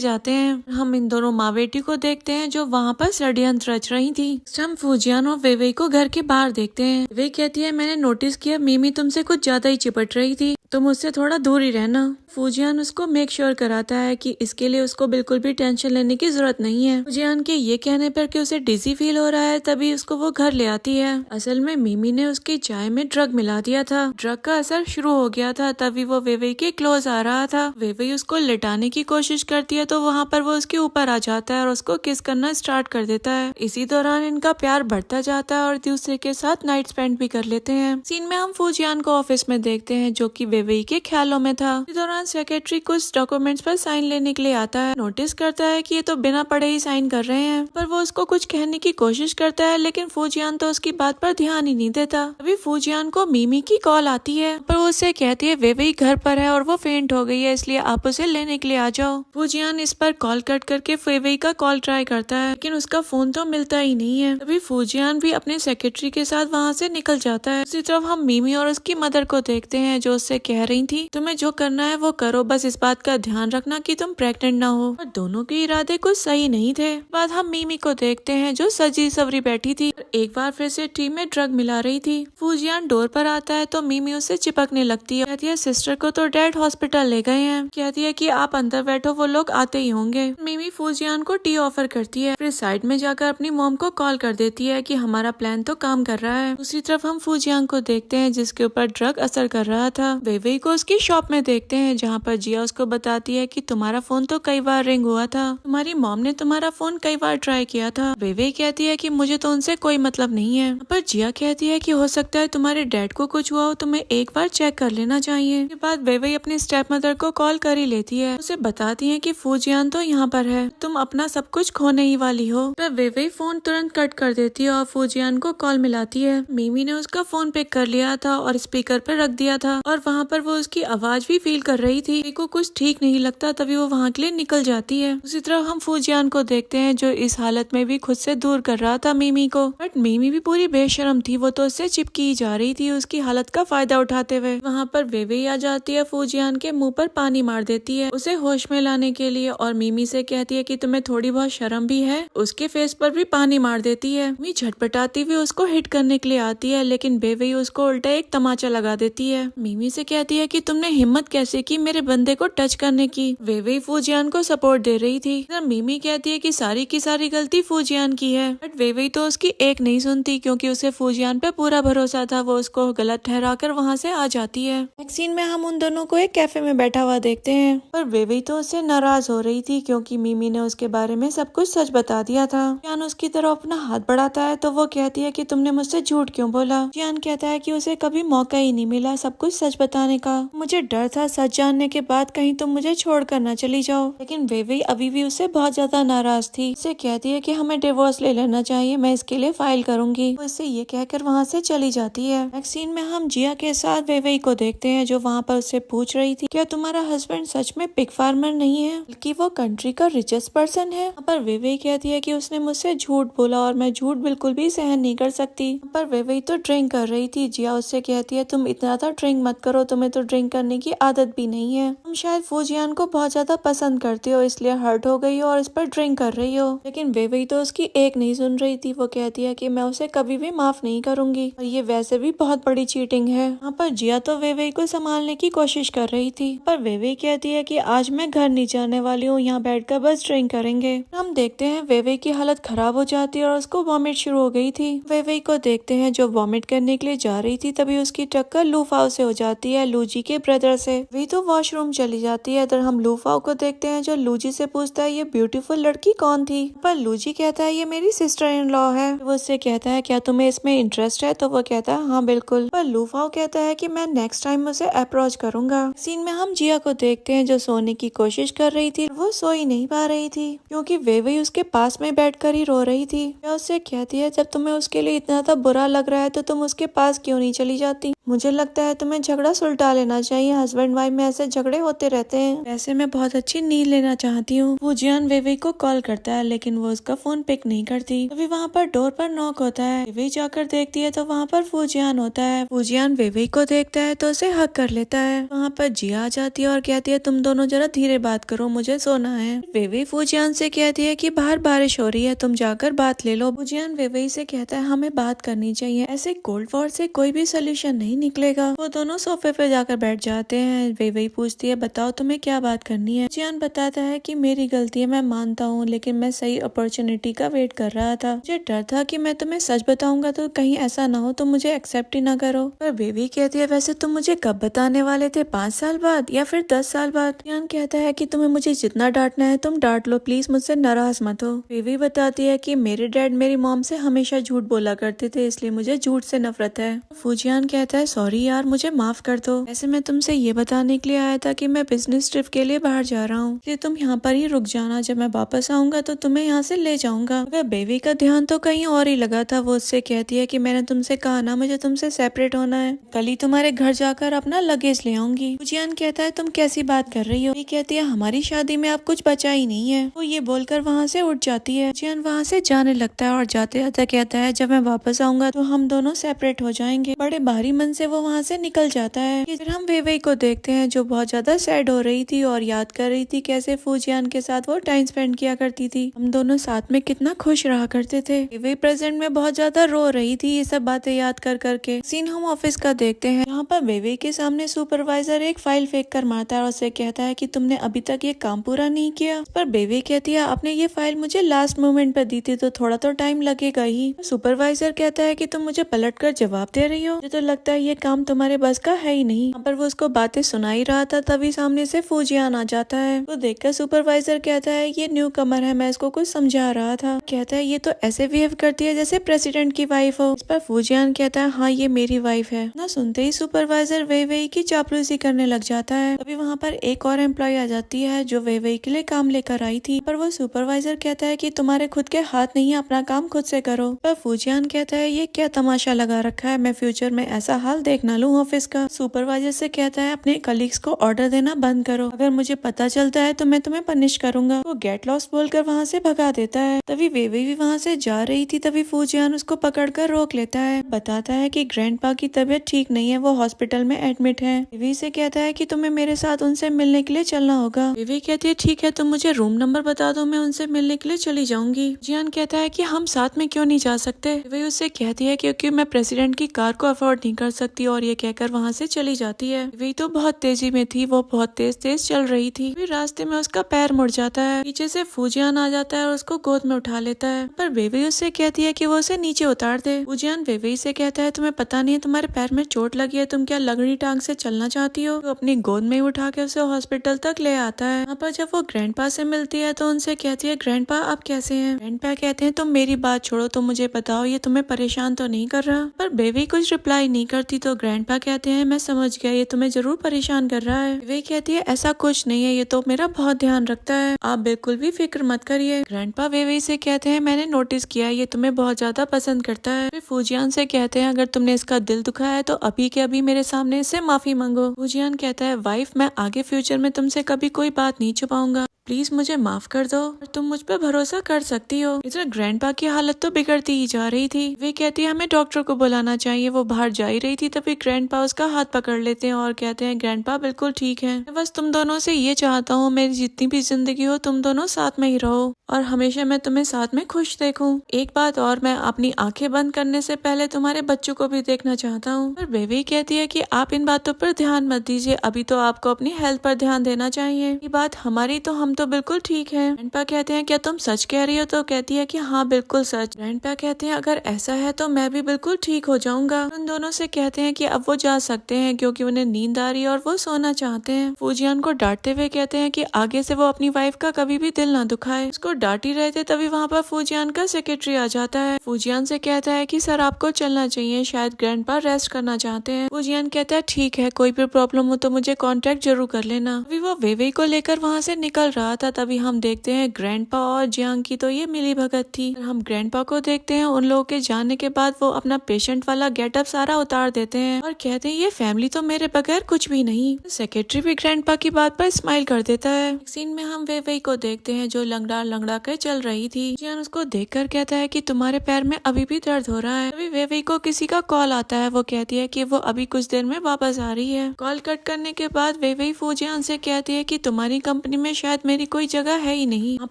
जाते हैं। हम इन दोनों माँ बेटी को देखते हैं जो वहाँ पर षड्यंत्र रच रही थी। हम फूजियान और वेवेई को घर के बाहर देखते हैं। वे कहती है मैंने नोटिस किया मिमी तुमसे कुछ ज्यादा ही चिपट रही थी, तुम उससे थोड़ा दूर ही रहना। फूजियान उसको मेक श्योर कराता है कि इसके लिए उसको बिल्कुल भी टेंशन लेने की जरूरत नहीं है। फूजियान के ये कहने पर कि उसे डिजी फील हो रहा है तभी उसको वो घर ले आती है। असल में मिमी ने उसकी चाय में ड्रग मिला दिया था। ड्रग का असर शुरू हो गया था तभी वो वेवेई के क्लोज आ रहा था। वेवेई उसको लिटाने की कोशिश करती है तो वहाँ पर वो उसके ऊपर आ जाता है और उसको किस करना स्टार्ट कर देता है। इसी दौरान इनका प्यार बढ़ता जाता है और दूसरे के साथ नाइट स्पेंड भी कर लेते हैं। सीन में हम फूजियान को ऑफिस में देखते हैं जो कि वेवेई के ख्यालों में था। इस दौरान सेक्रेटरी कुछ डॉक्यूमेंट्स पर साइन लेने के लिए आता है। नोटिस करता है कि ये तो बिना पढ़े ही साइन कर रहे हैं, पर वो उसको कुछ कहने की कोशिश करता है लेकिन फूजियान तो उसकी बात पर ध्यान ही नहीं देता। अभी फूजियान को मिमी की कॉल आती है, पर वो उससे कहती है वेवेई घर पर है और वो फेंट हो गई है, इसलिए आप उसे लेने के लिए आ जाओ। फूजियान इस पर कॉल कट करके वेवेई का कॉल ट्राई करता है लेकिन उसका फोन तो मिलता ही नहीं है। अभी फूजियान भी अपने सेक्रेटरी के साथ वहाँ से निकल जाता है। दूसरी तरफ हम मिमी और उसकी मदर को देखते हैं जो उससे कह रही थी तुम्हें जो करना है वो करो, बस इस बात का ध्यान रखना कि तुम प्रेग्नेंट ना हो। और दोनों के इरादे कुछ सही नहीं थे। बाद हम मिमी को देखते हैं जो सजी सवरी बैठी थी, एक बार फिर से टी में ड्रग मिला रही थी। फूजियान डोर पर आता है तो मिमी उससे चिपकने लगती है। कहती है सिस्टर को तो डैड हॉस्पिटल ले गए हैं। कहती है कि आप अंदर बैठो, वो लोग आते ही होंगे। मिमी फूजियान को टी ऑफर करती है, फिर साइड में जाकर अपनी मॉम को कॉल कर देती है कि हमारा प्लान तो काम कर रहा है। दूसरी तरफ हम फूजियान को देखते हैं जिसके ऊपर ड्रग असर कर रहा था। वेवेई को उसकी शॉप में देखते हैं जहाँ पर जिया उसको बताती है कि तुम्हारा फोन तो कई बार रिंग हुआ था, तुम्हारी मॉम ने तुम्हारा फोन कई बार ट्राई किया था। वेवेई कहती है कि मुझे तो उनसे कोई मतलब नहीं है, पर जिया कहती है कि हो सकता है तुम्हारे डैड को कुछ हुआ हो, तुम्हें एक बार चेक कर लेना चाहिए। के बाद वेवेई अपनी स्टेप मदर को कॉल कर ही लेती है, उसे बताती है कि फूजियान तो यहाँ पर है, तुम अपना सब कुछ खोने ही वाली हो। पर वेवेई फोन तुरंत कट कर देती है और फूजियान को कॉल मिलाती है। मिमी ने उसका फोन पिक कर लिया था और स्पीकर पर रख दिया था और वहाँ पर वो उसकी आवाज भी फील कर रही थी। को कुछ ठीक नहीं लगता तभी वो वहाँ के लिए निकल जाती है। उसी तरह हम फूजियान को देखते हैं जो इस हालत में भी खुद से दूर कर रहा था मिमी को, बट मिमी भी पूरी बेशर्म थी, वो तो उससे चिपकी ही जा रही थी उसकी हालत का फायदा उठाते हुए। वहाँ पर वेवेई आ जाती है, फूजियान के मुंह पर पानी मार देती है उसे होश में लाने के लिए और मिमी से कहती है कि तुम्हें थोड़ी बहुत शर्म भी है। उसके फेस पर भी पानी मार देती है। मिमी झटपटाती हुई उसको हिट करने के लिए आती है लेकिन वेवेई उसको उल्टा एक तमाचा लगा देती है। मिमी से कहती है कि तुमने हिम्मत कैसे की मेरे बंदे को टच करने की। वेवेई फूजियान को सपोर्ट दे रही थी। मिमी कहती है कि सारी की सारी गलती फूजियान की है, बट वेवेई तो उसकी एक नहीं सुनती क्योंकि उसे फूजियान पे पूरा भरोसा था। वो उसको गलत ठहराकर वहाँ से आ जाती है। नेक्स्ट सीन में हम उन दोनों को एक कैफे में बैठा हुआ देखते हैं, पर वेवेई तो उससे नाराज हो रही थी क्योंकि मिमी ने उसके बारे में सब कुछ सच बता दिया था। जियान उसकी तरफ अपना हाथ बढ़ाता है तो वो कहती है कि तुमने मुझसे झूठ क्यों बोला। जियान कहता है कि उसे कभी मौका ही नहीं मिला सब कुछ सच बताने का, मुझे डर था सच जानने के बाद कहीं तुम मुझे छोड़कर न चली जाओ। लेकिन वेवेई अभी भी उससे बहुत ज्यादा नाराज थी। उसे कहती है कि हमें डिवोर्स ले लेना चाहिए, मैं इसके लिए फाइल करूंगी। वो इससे ये कहकर वहाँ से चली जाती है। नेक्स्ट सीन में हम जिया के साथ वेवेई को देखते हैं जो वहाँ पर उससे पूछ रही थी क्या तुम्हारा हस्बैंड सच में पिग फार्मर नहीं है बल्कि वो कंट्री का रिचेस्ट पर्सन है। पर वेवेई कहती है कि उसने मुझसे झूठ बोला और मैं झूठ बिल्कुल भी सहन नहीं कर सकती। पर वेवेई तो ड्रिंक कर रही थी। जिया उससे कहती है तुम इतना ज्यादा ड्रिंक मत करो, तुम्हें तो ड्रिंक करने की आदत भी नहीं है, तुम शायद फूजियान को बहुत ज्यादा पसंद करते हो इसलिए हर्ट हो गई हो और इस पर ड्रिंक कर रही हो। लेकिन वेवेई तो उसकी एक नहीं सुन रही थी। वो कहती है कि मैं उसे कभी भी माफ नहीं करूंगी और ये वैसे भी बहुत बड़ी चीटिंग है। यहाँ पर जिया तो वेवेई को संभालने की कोशिश कर रही थी, पर वेवेई कहती है कि आज मैं घर नहीं जाने वाली हूँ, यहाँ बैठकर बस ड्रिंक करेंगे। हम देखते हैं वेवेई की हालत खराब हो जाती है और उसको वॉमिट शुरू हो गई थी। वेवेई को देखते हैं जो वॉमिट करने के लिए जा रही थी तभी उसकी टक्कर लूफाओ से हो जाती है। है लूजी के ब्रदर से। वे तो वॉशरूम चली जाती है। इधर हम लूफाओ को देखते हैं जो लूजी से पूछता है ये ब्यूटीफुल लड़की कौन थी, पर लूजी कहता है ये मेरी सिस्टर इन लॉ है। वो उससे कहता है क्या तुम्हें इसमें इंटरेस्ट है, तो वो कहता है हाँ बिल्कुल, पर लूफाओ कहता है कि मैं नेक्स्ट टाइम उसे अप्रोच करूंगा। सीन में हम जिया को देखते हैं जो सोने की कोशिश कर रही थी, वो सो ही नहीं पा रही थी क्योंकि वे उसके पास में बैठकर ही रो रही थी। वह उससे कहती है जब तुम्हें उसके लिए इतना ज्यादा बुरा लग रहा है तो तुम उसके पास क्यों नहीं चली जाती। मुझे लगता है तुम्हें झगड़ा सुलटा लेना चाहिए, हस्बैंड वाइफ में ऐसे झगड़े होते रहते हैं। वैसे मैं बहुत अच्छी नींद लेना चाहती हूँ। फूजियान वे को कॉल करता है लेकिन वो उसका फोन पिक नहीं करती। अभी वहाँ पर डोर पर नॉक होता है। वे जाकर देखती है तो वहाँ पर फूजियान होता है। फूजियान वे को देखता है तो उसे हक कर लेता है। वहाँ पर जिया आ जाती है और कहती है तुम दोनों जरा धीरे बात करो, मुझे सोना है। वे फूजियान से कहती है कि बाहर बारिश हो रही है, तुम जाकर बात ले लो। फूजियान वे से कहता है हमें बात करनी चाहिए, ऐसे कोल्ड वॉर से कोई भी सोल्यूशन नहीं निकलेगा। वो दोनों सोफे पे जाकर बैठ जाते हैं। वे पूछती है बताओ तुम्हें क्या बात करनी है। फूजियान बताता है कि मेरी गलती है, मैं मानता हूँ, लेकिन मैं सही अपॉर्चुनिटी का वेट कर रहा था। मुझे डर था कि मैं तुम्हें सच बताऊंगा तो कहीं ऐसा ना हो तुम मुझे एक्सेप्ट ही ना करो। पर बेबी कहती है वैसे तुम मुझे कब बताने वाले थे, 5 साल बाद या फिर 10 साल बाद। फूजियान कहता है कि तुम्हें मुझे जितना डांटना है तुम डांट लो, प्लीज मुझसे नाराज मत हो। बेबी बताती है कि मेरे डैड मेरी मॉम से हमेशा झूठ बोला करते थे, इसलिए मुझे झूठ से नफरत है। फूजियान कहता है सॉरी यार, मुझे माफ कर दो। ऐसे मैं तुमसे ये बताने के लिए आया था कि मैं बिजनेस ट्रिप के लिए बाहर जा रहा हूँ, इसलिए तुम यहाँ पर ही रुक जाना, जब मैं वापस आऊंगा तो तुम्हें यहाँ से ले जाऊंगा। अगर बेबी का ध्यान तो कहीं और ही लगा था। वो उससे कहती है कि मैंने तुमसे कहा ना मुझे तुमसे सेपरेट होना है, कल ही तुम्हारे घर जाकर अपना लगेज ले आऊंगी। फूजियान कहता है तुम कैसी बात कर रही हो। ये कहती है हमारी शादी में अब कुछ बचा ही नहीं है। वो ये बोलकर वहाँ से उठ जाती है। फूजियान वहाँ से जाने लगता है और जाते जाते कहता है जब मैं वापस आऊंगा तो हम दोनों सेपरेट हो जाएंगे। बड़े भारी मन से वो वहाँ से निकल जाता है। फिर हम वे को देखते हैं जो बहुत ज्यादा सैड हो रही थी और याद कर रही थी कैसे फूजियान के साथ वो टाइम स्पेंड किया करती थी। हम दोनों साथ में कितना खुश रहा करते थे। वे प्रेजेंट में बहुत ज्यादा रो रही थी ये सब बातें याद कर करके। सीन हम ऑफिस का देखते हैं। यहाँ पर वे के सामने सुपरवाइजर एक फाइल फेंक कर मारता है और उसे कहता है कि तुमने अभी तक ये काम पूरा नहीं किया। पर वे कहती है आपने ये फाइल मुझे लास्ट मोमेंट पर दी थी तो थोड़ा तो टाइम लगेगा ही। सुपरवाइजर कहता है कि तुम मुझे पलट कर जवाब दे रही हो, मुझे तो लगता है ये काम तुम्हारे बस का है ही नहीं। यहाँ पर वो उसको बातें सुनाई रहा था तभी सामने से फूजियान आ जाता है। तो देखकर सुपरवाइजर कहता है ये न्यू कमर है, मैं इसको कुछ समझा रहा था। कहता है ये तो ऐसे बिहेव करती है जैसे प्रेसिडेंट की वाइफ हो। इस पर फूजियान कहता है हाँ ये मेरी वाइफ है ना। सुनते ही सुपरवाइजर वे की चापलूसी करने लग जाता है। अभी वहाँ पर एक और एम्प्लॉय आ जाती है जो वे के लिए काम लेकर आई थी, पर वो सुपरवाइजर कहता है कि तुम्हारे खुद के हाथ नहीं, अपना काम खुद से करो। पर फूजियान कहता है ये क्या तमाशा लगा रखा है, मैं फ्यूचर में ऐसा हाल देख ना लूं ऑफिस का। सुपरवाइजर से कहता है अपने कलीग्स को ऑर्डर देना बंद करो, अगर मुझे पता चलता है तो मैं तुम्हें पनिश करूंगा। वो गेट लॉस्ट बोलकर वहाँ से भगा देता है। तभी वे भी वहाँ से जा रही थी तभी फूजियान उसको पकड़कर रोक लेता है। बताता है कि ग्रैंडपा की तबीयत ठीक नहीं है, वो हॉस्पिटल में एडमिट है। वे से कहता है कि तुम्हें मेरे साथ उनसे मिलने के लिए चलना होगा। वे कहती है ठीक है तुम मुझे रूम नंबर बता दो, मैं उनसे मिलने के लिए चली जाऊंगी। जियान कहता है कि हम साथ में क्यों नहीं जा सकते। वे उससे कहती है क्योंकि मैं प्रेसिडेंट की कार को अफोर्ड नहीं कर सकती, और ये कहकर वहाँ से चली जाती है। वे तो बहुत तेजी में थी, वो बहुत तेज तेज चल रही थी। फिर रास्ते में उसका पैर मुड़ जाता है, पीछे से फूजियान आ जाता है और उसको गोद में उठा लेता है। पर बेबी उससे कहती है कि वो उसे नीचे उतार दे। फूजियान बेबी से कहता है तुम्हें पता नहीं है तुम्हारे पैर में चोट लगी है, तुम क्या लगड़ी टांग से चलना चाहती हो। तो अपनी गोद में उठा के उसे हॉस्पिटल तक ले आता है। यहाँ पर जब वो ग्रैंडपा से मिलती है तो उनसे कहती है ग्रैंडपा आप कैसे हैं। ग्रैंडपा कहते हैं तुम मेरी बात छोड़ो, तुम मुझे बताओ ये तुम्हें परेशान तो नहीं कर रहा। पर बेबी कुछ रिप्लाई नहीं करती तो ग्रैंडपा कहते हैं मैं समझ गया, ये तुम्हें जरूर परेशान कर रहा है। वे कहती है ऐसा कुछ नहीं है, ये तो मेरा बहुत ध्यान रखता है, आप बिल्कुल भी फिक्र मत करिए। ग्रैंडपा वे से कहते हैं मैंने नोटिस किया है ये तुम्हें बहुत ज्यादा पसंद करता है। फिर फूजियान से कहते हैं अगर तुमने इसका दिल दुखाया है तो अभी के अभी मेरे सामने इससे माफी मांगो। फूजियान कहता है वाइफ मैं आगे फ्यूचर में तुमसे कभी कोई बात नहीं छुपाऊंगा, प्लीज मुझे माफ कर दो और तुम मुझ पर भरोसा कर सकती हो। इधर ग्रैंडपा की हालत तो बिगड़ती ही जा रही थी। वे कहती है हमें डॉक्टर को बुलाना चाहिए। वो बाहर जा ही रही थी तभी ग्रैंडपा उसका हाथ पकड़ लेते हैं और कहते हैं ग्रैंडपा बिल्कुल ठीक है, मैं बस तुम दोनों से ये चाहता हूँ मेरी जितनी भी जिंदगी हो तुम दोनों साथ में ही रहो और हमेशा मैं तुम्हें साथ में खुश देखूं। एक बात और, मैं अपनी आंखें बंद करने से पहले तुम्हारे बच्चों को भी देखना चाहता हूँ। पर बेबी कहती है कि आप इन बातों पर ध्यान मत दीजिए, अभी तो आपको अपनी हेल्थ पर ध्यान देना चाहिए। ये बात हमारी तो हम तो बिल्कुल ठीक है। ग्रैंडपा कहते हैं क्या तुम सच कह रही हो। तो कहती है कि हाँ बिल्कुल सच। ग्रैंडपा कहते हैं अगर ऐसा है तो मैं भी बिल्कुल ठीक हो जाऊंगा। उन दोनों से कहते हैं कि अब वो जा सकते हैं क्योंकि उन्हें नींद आ रही है और वो सोना चाहते हैं। फूजियान को डांटते हुए कहते हैं कि आगे से वो अपनी वाइफ का कभी भी दिल ना दुखाए। उसको डांट ही रहे थे तभी वहाँ पर फूजियान का सेक्रेटरी आ जाता है। फूजियान से कहता है कि सर आपको चलना चाहिए, शायद ग्रैंडपा रेस्ट करना चाहते हैं। फूजियान कहता है ठीक है, कोई भी प्रॉब्लम हो तो मुझे कांटेक्ट जरूर कर लेना। अभी वो वेवेई को लेकर वहाँ से निकल रहा था तभी हम देखते हैं ग्रैंडपा और जियांग की तो ये मिली भगत थी। हम ग्रैंडपा को देखते हैं, उन लोगों के जाने के बाद वो अपना पेशेंट वाला गेटअप सारा उतार देते हैं और कहते हैं ये फैमिली तो मेरे बगैर कुछ भी नहीं। सेक्रेटरी भी ग्रैंडपा की बात पर स्माइल कर देता है। सीन में हम वेवेई को देखते हैं जो लंगड़ा लंगड़ा कर चल रही थी। जियान उसको देखकर कहता है कि तुम्हारे पैर में अभी भी दर्द हो रहा है। अभी वेवेई को किसी का कॉल आता है, वो कहती है कि वो अभी कुछ देर में वापस आ रही है। कॉल कट करने के बाद वेवेई फूजियान से कहती है कि तुम्हारी कंपनी में शायद मेरी कोई जगह है ही नहीं, यहाँ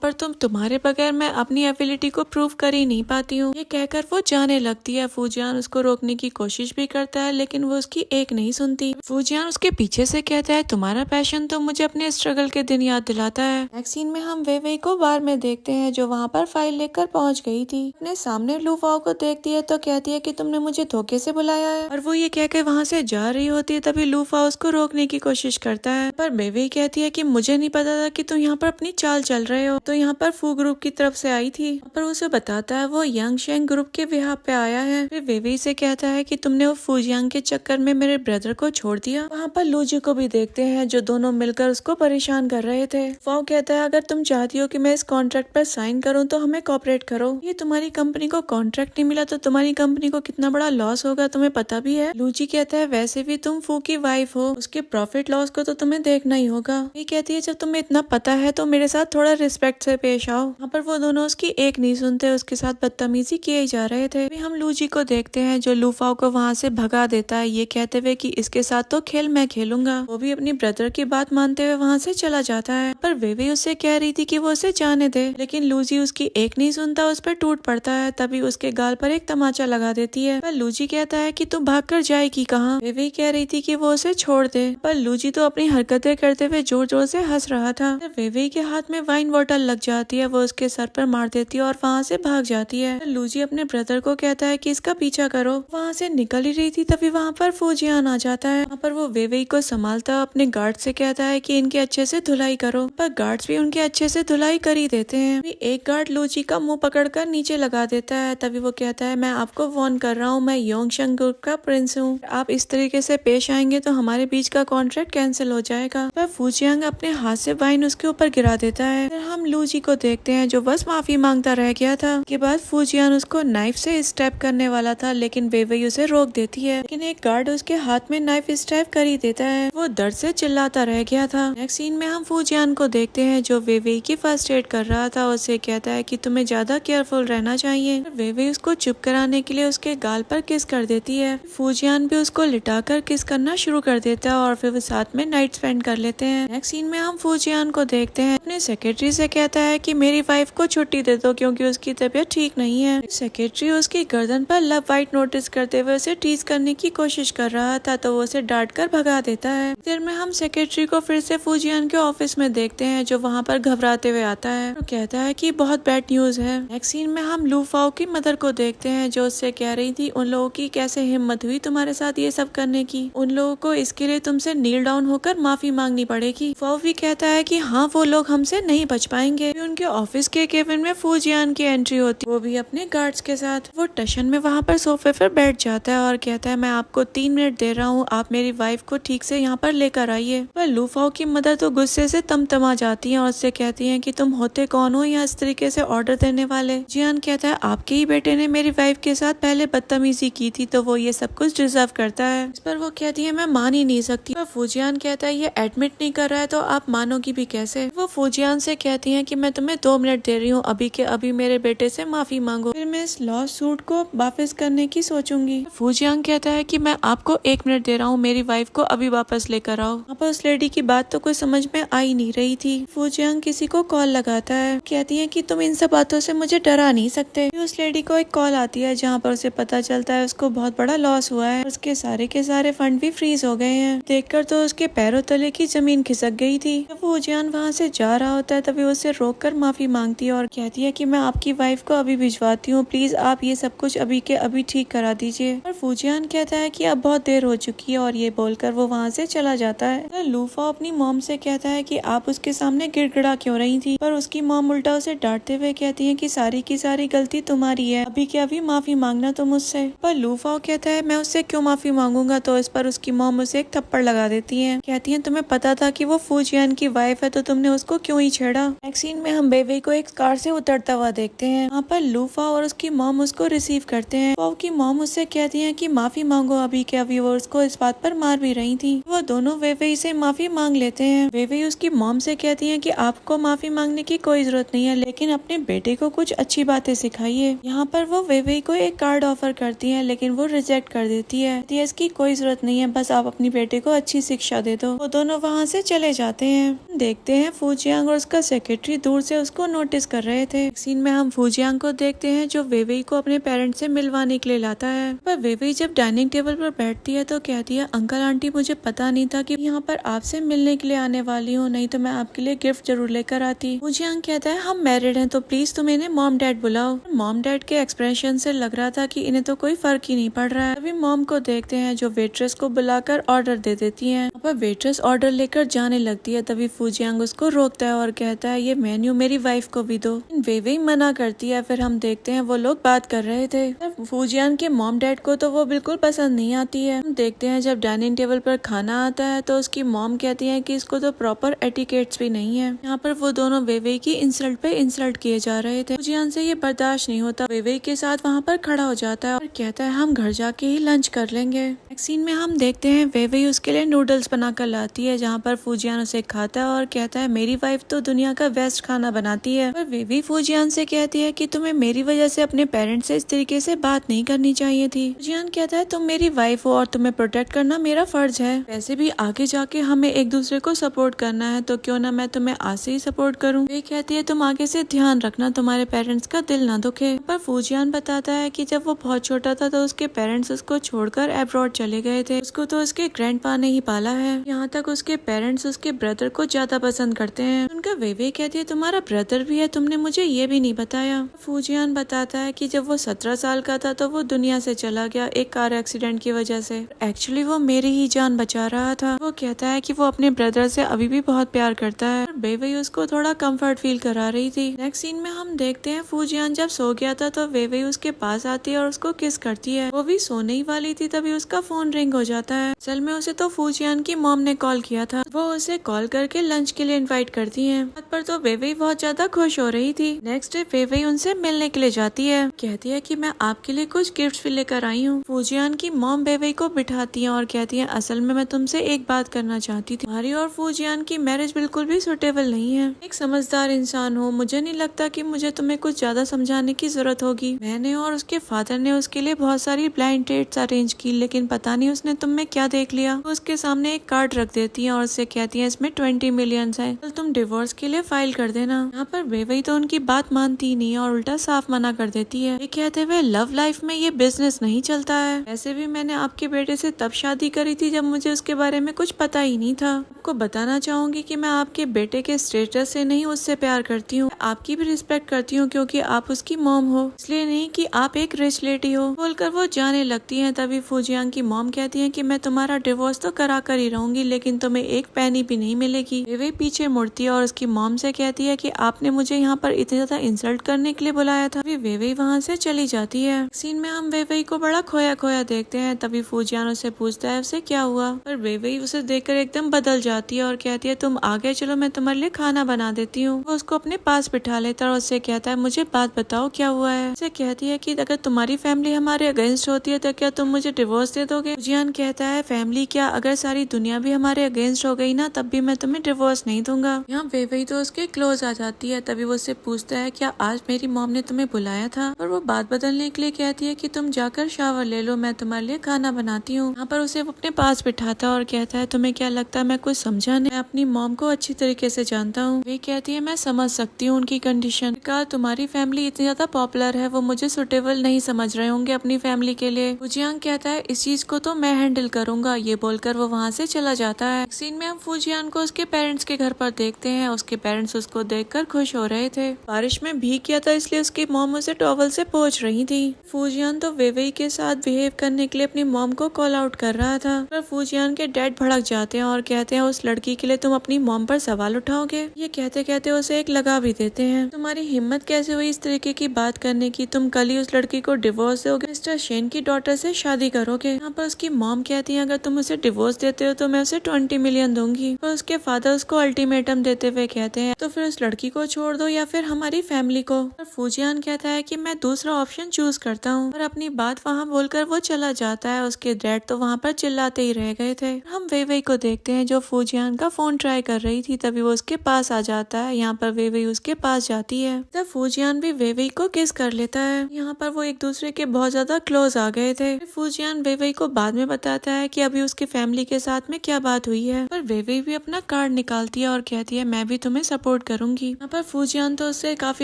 पर तुम्हारे बगैर मैं अपनी एबिलिटी को प्रूव कर ही नहीं पाती हूँ। ये कहकर वो जाने लगती है। फूजियान उसको रोकने की कोशिश भी करता है लेकिन वो उसकी एक नहीं सुनती। फूजियान उसके पीछे से कहता है तुम्हारा पैशन तो मुझे अपने स्ट्रगल के दिन याद दिलाता है। नेक्स्ट सीन में हम वेवेई को बार में देखते हैं जो वहाँ पर फाइल लेकर पहुँच गई थी। अपने सामने लूफाओ को देखती है तो कहती है कि तुमने मुझे धोखे से बुलाया है और वो ये कहकर वहाँ से जा रही होती है तभी लूफाओ उसको रोकने की कोशिश करता है पर वेवेई कहती है कि मुझे नहीं पता था कि तुम यहाँ पर अपनी चाल चल रहे हो, तो यहाँ पर फू ग्रुप की तरफ से आई थी। पर उसे बताता है वो यांग शेंग ग्रुप के विवाह पे आया है। फिर वेवेई से कहता है कि तुमने वो फूजियांग के चक्कर में मेरे ब्रदर को छोड़ दिया। वहाँ पर लूजी को भी देखते हैं जो दोनों मिलकर उसको परेशान कर रहे थे। फाओ कहता है अगर तुम चाहती हो कि मैं इस कॉन्ट्रैक्ट पर साइन करूँ तो हमें कोऑपरेट करो। ये तुम्हारी कंपनी को कॉन्ट्रैक्ट नहीं मिला तो तुम्हारी कंपनी को कितना बड़ा लॉस होगा तुम्हें पता भी है। लूजी कहता है वैसे भी तुम फू की वाइफ हो, उसके प्रॉफिट लॉस को तो तुम्हें देखना ही होगा। ये कहती है जब तुम्हें इतना पता है तो मेरे साथ थोड़ा रिस्पेक्ट से पेश आओ। यहाँ पर वो दोनों उसकी एक नहीं सुनते, उसके साथ बदतमीजी किए जा रहे थे। अभी हम लूजी को देखते हैं जो लूफाओ को वहाँ से भगा देता है ये कहते हुए कि इसके साथ तो खेल मैं खेलूंगा। वो भी अपनी ब्रदर की बात मानते हुए वहाँ से चला जाता है पर वेवेई उससे कह रही थी कि वो उसे जाने दे लेकिन लूजी उसकी एक नहीं सुनता, उस पर टूट पड़ता है। तभी उसके गाल पर एक तमाचा लगा देती है पर लूजी कहता है कि तू भाग कर जाएगी कहाँ। वेवेई कह रही थी कि वो उसे छोड़ दे पर लूजी तो अपनी हरकतें करते हुए जोर जोर से हंस रहा था। वेवेई के हाथ में वाइन बॉटल लग जाती है, वो उसके सर पर मार देती है और वहाँ से भाग जाती है। लूजी अपने ब्रदर को कहता है कि इसका पीछा करो। वहाँ से निकल ही रही थी तभी वहाँ पर फूजियान आ जाता है। वहाँ पर वो वेवेई को संभालता अपने गार्ड से कहता है कि इनके अच्छे से धुलाई करो पर गार्ड्स भी उनके अच्छे से धुलाई कर ही देते हैं। एक गार्ड लूजी का मुंह पकड़कर नीचे लगा देता है तभी वो कहता है मैं आपको वार्न कर रहा हूँ, मैं योंगशंग ग्रुप का प्रिंस हूँ, आप इस तरीके से पेश आएंगे तो हमारे बीच का कॉन्ट्रैक्ट कैंसिल हो जाएगा। पर फूजियांग अपने हाथ से वाइन उसके ऊपर गिरा देता है। फिर हम लूजी को देखते हैं जो बस माफी मांगता रह गया था। के बाद फूजियान उसको नाइफ से स्टैब करने वाला था लेकिन वेवेई उसे रोक देती है लेकिन एक गार्ड उसके हाथ में नाइफ स्टैब कर ही देता है। वो दर्द से चिल्लाता रह गया था। नेक्स्ट सीन में हम फूजियान को देखते हैं जो वेवेई की फर्स्ट एड कर रहा था। उसे कहता है कि तुम्हें ज्यादा केयरफुल रहना चाहिए। वेवेई उसको चुप कराने के लिए उसके गाल पर किस कर देती है। फूजियान भी उसको लिटाकर किस करना शुरू कर देता है और फिर वो साथ में नाइट स्पेंड कर लेते हैं। नेक्स्ट सीन में हम फूजियान को देखते हैं अपने सेक्रेटरी से कहता है कि मेरी वाइफ को छुट्टी दे दो क्योंकि उसकी तबीयत ठीक नहीं है। सेक्रेटरी उसकी गर्दन पर लव वाइट नोटिस करते हुए उसे टीज करने की कोशिश कर रहा था तो वो उसे डांट कर भगा देता है। देर में हम सेक्रेटरी को फिर से फूजियान के ऑफिस में देखते हैं जो वहाँ पर घबराते हुए आता है और कहता है कि बहुत बैड न्यूज है। नेक्स्ट सीन में हम लूफाओ की मदर को देखते हैं जो उससे कह रही थी उन लोगों की कैसे हिम्मत हुई तुम्हारे साथ ये सब करने की, उन लोगों को इसके लिए तुमसे नील डाउन होकर माफी मांगनी पड़ेगी। फाओ भी कहता है कि हाँ वो लोग हमसे नहीं बच पाएंगे। उनके ऑफिस के केबिन में फूजियान की एंट्री होती है, वो भी अपने गार्ड्स के साथ। वो टशन में वहाँ पर सोफे पर बैठ जाता है और कहता है मैं आपको 3 मिनट दे रहा हूँ, आप मेरी वाइफ को ठीक से यहाँ पर लेकर आइए। पर लूफाओ की मदर तो गुस्से से तमतमा जाती है और उससे कहती है कि तुम होते कौन हो यहाँ इस तरीके से ऑर्डर देने वाले। जियान कहता है आपके ही बेटे ने मेरी वाइफ के साथ पहले बदतमीजी की थी तो वो ये सब कुछ डिजर्व करता है। इस पर वो कहती है मैं मान ही नहीं सकती। पर फूजियान कहता है ये एडमिट नहीं कर रहा है तो आप मानोगी भी कैसे। वो फूजियान से कहती है कि मैं तुम्हें 2 मिनट दे रही हूँ, अभी के अभी मेरे बेटे से माफी मांगो, फिर मैं इस लॉ सूट को वापस करने की सोचूंगी। फूजियान कहता है कि मैं आपको 1 मिनट दे रहा हूँ, मेरी वाइफ को अभी वापस लेकर आओ। वहाँ पर उस लेडी की बात तो कोई समझ में आ ही नहीं रही थी। फूजियान किसी को कॉल लगाता है, कहती है कि तुम इन सब बातों से मुझे डरा नहीं सकते। उस लेडी को एक कॉल आती है जहाँ पर उसे पता चलता है उसको बहुत बड़ा लॉस हुआ है, उसके सारे के सारे फंड भी फ्रीज हो गए हैं। देखकर तो उसके पैरों तले की जमीन खिसक गई थी। जब फूजियान वहाँ से जा रहा होता है तभी उससे रोककर माफी मांगती है और कहती है कि मैं आपकी वाइफ को अभी भिजवाती हूँ, प्लीज आप ये सब कुछ अभी के अभी ठीक करा दीजिए। और फूजियान फूजियान कहता है कि अब बहुत देर हो चुकी है और ये बोलकर वो वहाँ से चला जाता है। तो लूफा अपनी मॉम से कहता है कि आप उसके सामने गिड़गिड़ा क्यों रही थी, पर उसकी मॉम उल्टा उसे डांटते हुए कहती है कि सारी की सारी गलती तुम्हारी है, अभी के अभी माफी मांगना तुम मुझसे। पर लूफा कहता है मैं उससे क्यों माफी मांगूंगा। तो इस पर उसकी मॉम उसे एक थप्पड़ लगा देती है। कहती है तुम्हें पता था कि वो फूजियान की वाइफ है तो तुमने उसको क्यों ही छेड़ा। नेक्स्ट सीन में हम बेबी को एक कार से उतरता हुआ देखते हैं। वहाँ पर लूफा और उसकी मॉम उसको रिसीव करते हैं। तो उसकी मॉम उससे कहती है कि माफी मांगो, अभी के अभी वो उसको इस बात पर मार भी रही थी। वो दोनों वेवेई से माफी मांग लेते हैं। वेवेई उसकी मॉम से कहती है कि आपको माफी मांगने की कोई जरूरत नहीं है, लेकिन अपने बेटे को कुछ अच्छी बातें सिखाइए। यहाँ पर वो वेवेई को एक कार्ड ऑफर करती है, लेकिन वो रिजेक्ट कर देती है। इसकी कोई जरूरत नहीं है, बस आप अपनी बेटे को अच्छी शिक्षा दे दो। वो दोनों वहाँ से चले जाते हैं। देखते हैं फूजियांग और उसका सेक्रेटरी दूर से उसको नोटिस कर रहे थे। सीन में हम फूजियांग को देखते हैं जो वेवेई को अपने पेरेंट्स से मिलवाने के लिए लाता है। पर वेवेई जब डाइनिंग टेबल पर बैठती है तो कहती है अंकल आंटी मुझे पता नहीं था कि यहाँ पर आपसे मिलने के लिए आने वाली हूँ, नहीं तो मैं आपके लिए गिफ्ट जरूर लेकर आती। फूजियांग कहता है हम मैरिड हैं तो प्लीज तुम इन्हें मॉम डैड बुलाओ। मॉम डैड के एक्सप्रेशन से लग रहा था कि इन्हें तो कोई फर्क ही नहीं पड़ रहा है। अभी मॉम को देखते हैं जो वेट्रेस को बुलाकर ऑर्डर दे देती है। पर वेट्रेस ऑर्डर लेकर जाने लगती है, तभी फूजियांग उसको रोकता है और कहता है ये मेन्यू मेरी वाइफ को भी दो। वेवेई मना करती है। फिर हम देखते हैं वो लोग बात कर रहे थे। फूजियांग के मॉम डैड को तो वो बिल्कुल पसंद नहीं आती है। हम देखते हैं जब डाइनिंग टेबल पर खाना आता है तो उसकी मॉम कहती है कि इसको तो प्रॉपर एटिकेट्स भी नहीं है। यहाँ पर वो दोनों वेवेई की इंसल्ट पे इंसल्ट किए जा रहे थे। फूजियांग से ये बर्दाश्त नहीं होता, वेवेई के साथ वहाँ पर खड़ा हो जाता है और कहता है हम घर जाके ही लंच कर लेंगे। नेक्स्ट सीन में हम देखते हैं वेवेई उसके लिए नूडल्स बनाकर लाती है, जहाँ पर फूजियान उसे खाता है और कहता है मेरी वाइफ तो दुनिया का बेस्ट खाना बनाती है। पर वेवेई फूजियान से कहती है कि तुम्हें मेरी वजह से अपने पेरेंट्स से इस तरीके से बात नहीं करनी चाहिए थी। फूजियान कहता है तुम मेरी वाइफ हो और तुम्हें प्रोटेक्ट करना मेरा फर्ज है। वैसे भी आगे जाके हमें एक दूसरे को सपोर्ट करना है, तो क्यों ना मैं तुम्हें आज से ही सपोर्ट करूँ। वे कहती है तुम आगे से ध्यान रखना तुम्हारे पेरेंट्स का दिल ना दुखे। पर फूजियान बताता है कि जब वो बहुत छोटा था तो उसके पेरेंट्स उसको छोड़कर अब्रॉड चले गए थे। उसको तो उसके ग्रैंडपा ने ही पाला है। यहाँ तक उसके पेरेंट्स उसके ब्रदर को ज्यादा पसंद करते हैं। उनका वेवेई कहती है तुम्हारा ब्रदर भी है, तुमने मुझे ये भी नहीं बताया। फूजियान बताता है कि जब वो 17 साल का था तो वो दुनिया से चला गया एक कार एक्सीडेंट की वजह से। एक्चुअली वो मेरी ही जान बचा रहा था। वो कहता है कि वो अपने ब्रदर से अभी भी बहुत प्यार करता है। वेवेई उसको थोड़ा कंफर्ट फील करा रही थी। नेक्स्ट सीन में हम देखते हैं फूजियान जब सो गया था तो वेवेई उसके पास आती है और उसको किस करती है। वो भी सोने ही वाली थी तभी उसका फोन रिंग हो जाता है। असल में उसे तो फूजियान की मॉम ने कॉल किया था। वो उसे कॉल करके लंच के लिए इनवाइट करती है। पर तो वेवेई बहुत ज्यादा खुश हो रही थी। नेक्स्ट डे वेवेई उनसे मिलने के लिए जाती है। कहती है कि मैं आपके लिए कुछ गिफ्ट भी लेकर आई हूँ। फूजियान की मॉम वेवेई को बिठाती है और कहती है असल में मैं तुमसे एक बात करना चाहती थी। तुम्हारी और फूजियान की मैरिज बिल्कुल भी सुटेबल नहीं है। एक समझदार इंसान हो, मुझे नहीं लगता कि मुझे तुम्हें कुछ ज्यादा समझाने की जरूरत होगी। मैंने और उसके फादर ने उसके लिए बहुत सारी ब्लाइंड डेट्स अरेंज की, लेकिन पता नहीं उसने तुम में क्या देख लिया। वो उसके सामने एक कार्ड रख देती है और उससे कहती है इसमें 20 मिलियन है, कल तुम डिवोर्स के लिए फाइल कर देना। यहाँ पर वेवेई तो उनकी बात मानती नहीं और उल्टा साफ मना कर देती है। ये कहते हुए लव लाइफ में ये बिजनेस नहीं चलता है। वैसे भी मैंने आपके बेटे से तब शादी करी थी जब मुझे उसके बारे में कुछ पता ही नहीं था। आपको बताना चाहूंगी कि मैं आपके बेटे के स्टेटस से नहीं उससे प्यार करती हूँ, आपकी भी रिस्पेक्ट करती हूँ क्योंकि आप उसकी मॉम हो, इसलिए नहीं कि आप एक रिच लेडी हो। बोलकर वो जाने लगती है। तभी फूजियांग की मॉम कहती है कि मैं तुम्हारा डिवोर्स तो करा कर ही रहूंगी, लेकिन तुम्हें एक पैनी भी नहीं मिलेगी। वेवेई पीछे मुड़ती है और उसकी मॉम से कहती है कि आपने मुझे यहाँ पर इतनी ज्यादा इंसल्ट करने के लिए बुलाया था। वेवेई वहाँ से चली जाती है। सीन में हम वेवेई को बड़ा खोया खोया देखते हैं। तभी फूजियान उससे पूछता है उसे क्या हुआ, पर वेवेई उसे देखकर एकदम बदल जाती है और कहती है तुम आगे चलो, मैं तुम्हारे लिए खाना बना देती हूँ। वो उसको अपने पास बिठा लेता है और उससे कहता है मुझे बात बताओ क्या हुआ है। उसे कहती है कि अगर तुम्हारी फैमिली हमारे अगेंस्ट होती है तो क्या तुम मुझे डिवोर्स दे दोगे। फूजियान कहता है फैमिली क्या, अगर सारी दुनिया भी हमारे अगेंस्ट हो गई ना तब भी मैं तुम्हें डिवोर्स नहीं दूंगा। यहाँ वेवेई तो उसके क्लोज आ जाती है। तभी वो उससे पूछता है क्या आज मेरी मॉम ने तुम्हें बुलाया था, और वो बात बदलने के लिए कहती है कि तुम जाकर शावर ले लो, मैं तुम्हारे लिए खाना बनाती हूँ। यहाँ पर उसे वो अपने पास बिठाता है और कहता है तुम्हें क्या लगता है मैं कुछ समझा नहीं, मैं अपनी मॉम को अच्छी तरीके से जानता हूँ। वे कहती है मैं समझ सकती हूँ उनकी कंडीशन का, तुम्हारी फैमिली इतनी ज्यादा पॉपुलर है, वो मुझे सुटेबल नहीं समझ रहे होंगे अपनी फैमिली के लिए। फूजियांग कहता है इस चीज को तो मैं हैंडल करूंगा। ये बोलकर वो वहाँ से चला जाता है। सीन में हम फूजियान को उसके पेरेंट्स के घर पर देखते हैं। उसके पेरेंट्स उसको देखकर खुश हो रहे थे। बारिश में भीग गया था इसलिए उसकी मॉम उसे टॉवल से पोंछ रही थी। फूजियान तो वेवेई के साथ बिहेव सेव करने के लिए अपनी मॉम को कॉल आउट कर रहा था। पर फूजियान के डैड भड़क जाते हैं और कहते हैं उस लड़की के लिए तुम अपनी मॉम पर सवाल उठाओगे। ये कहते कहते उसे एक लगा भी देते हैं। तुम्हारी हिम्मत कैसे हुई इस तरीके की बात करने की, तुम कल ही उस लड़की को डिवोर्स दोगे, मिस्टर शेन की डॉटर से शादी करोगे। यहाँ पर उसकी मॉम कहती है अगर तुम उसे डिवोर्स देते हो तो मैं उसे 20 मिलियन दूंगी। पर उसके फादर उसको अल्टीमेटम देते हुए कहते हैं तो फिर उस लड़की को छोड़ दो या फिर हमारी फैमिली को। और फूजियान कहता है कि मैं दूसरा ऑप्शन चूज करता हूँ और अपनी बात वहाँ बोलकर वो चला जाता है। उसके डैड तो वहाँ पर चिल्लाते ही रह गए थे। हम वेइवेई को देखते हैं जो फूजियान का फोन ट्राई कर रही थी, तभी वो उसके पास आ जाता है। यहाँ पर वेइवेई उसके पास जाती है तब फूजियान भी वेइवेई को किस कर लेता है। यहाँ पर वो एक दूसरे के बहुत ज्यादा क्लोज आ गए थे। फूजियान वेइवेई को बाद में बताता है कि अभी उसकी फैमिली के साथ में क्या बात हुई है। पर वेइवेई भी अपना कार्ड निकालती है और कहती है मैं भी तुम्हें सपोर्ट करूंगी। यहाँ पर फूजियान तो उससे काफी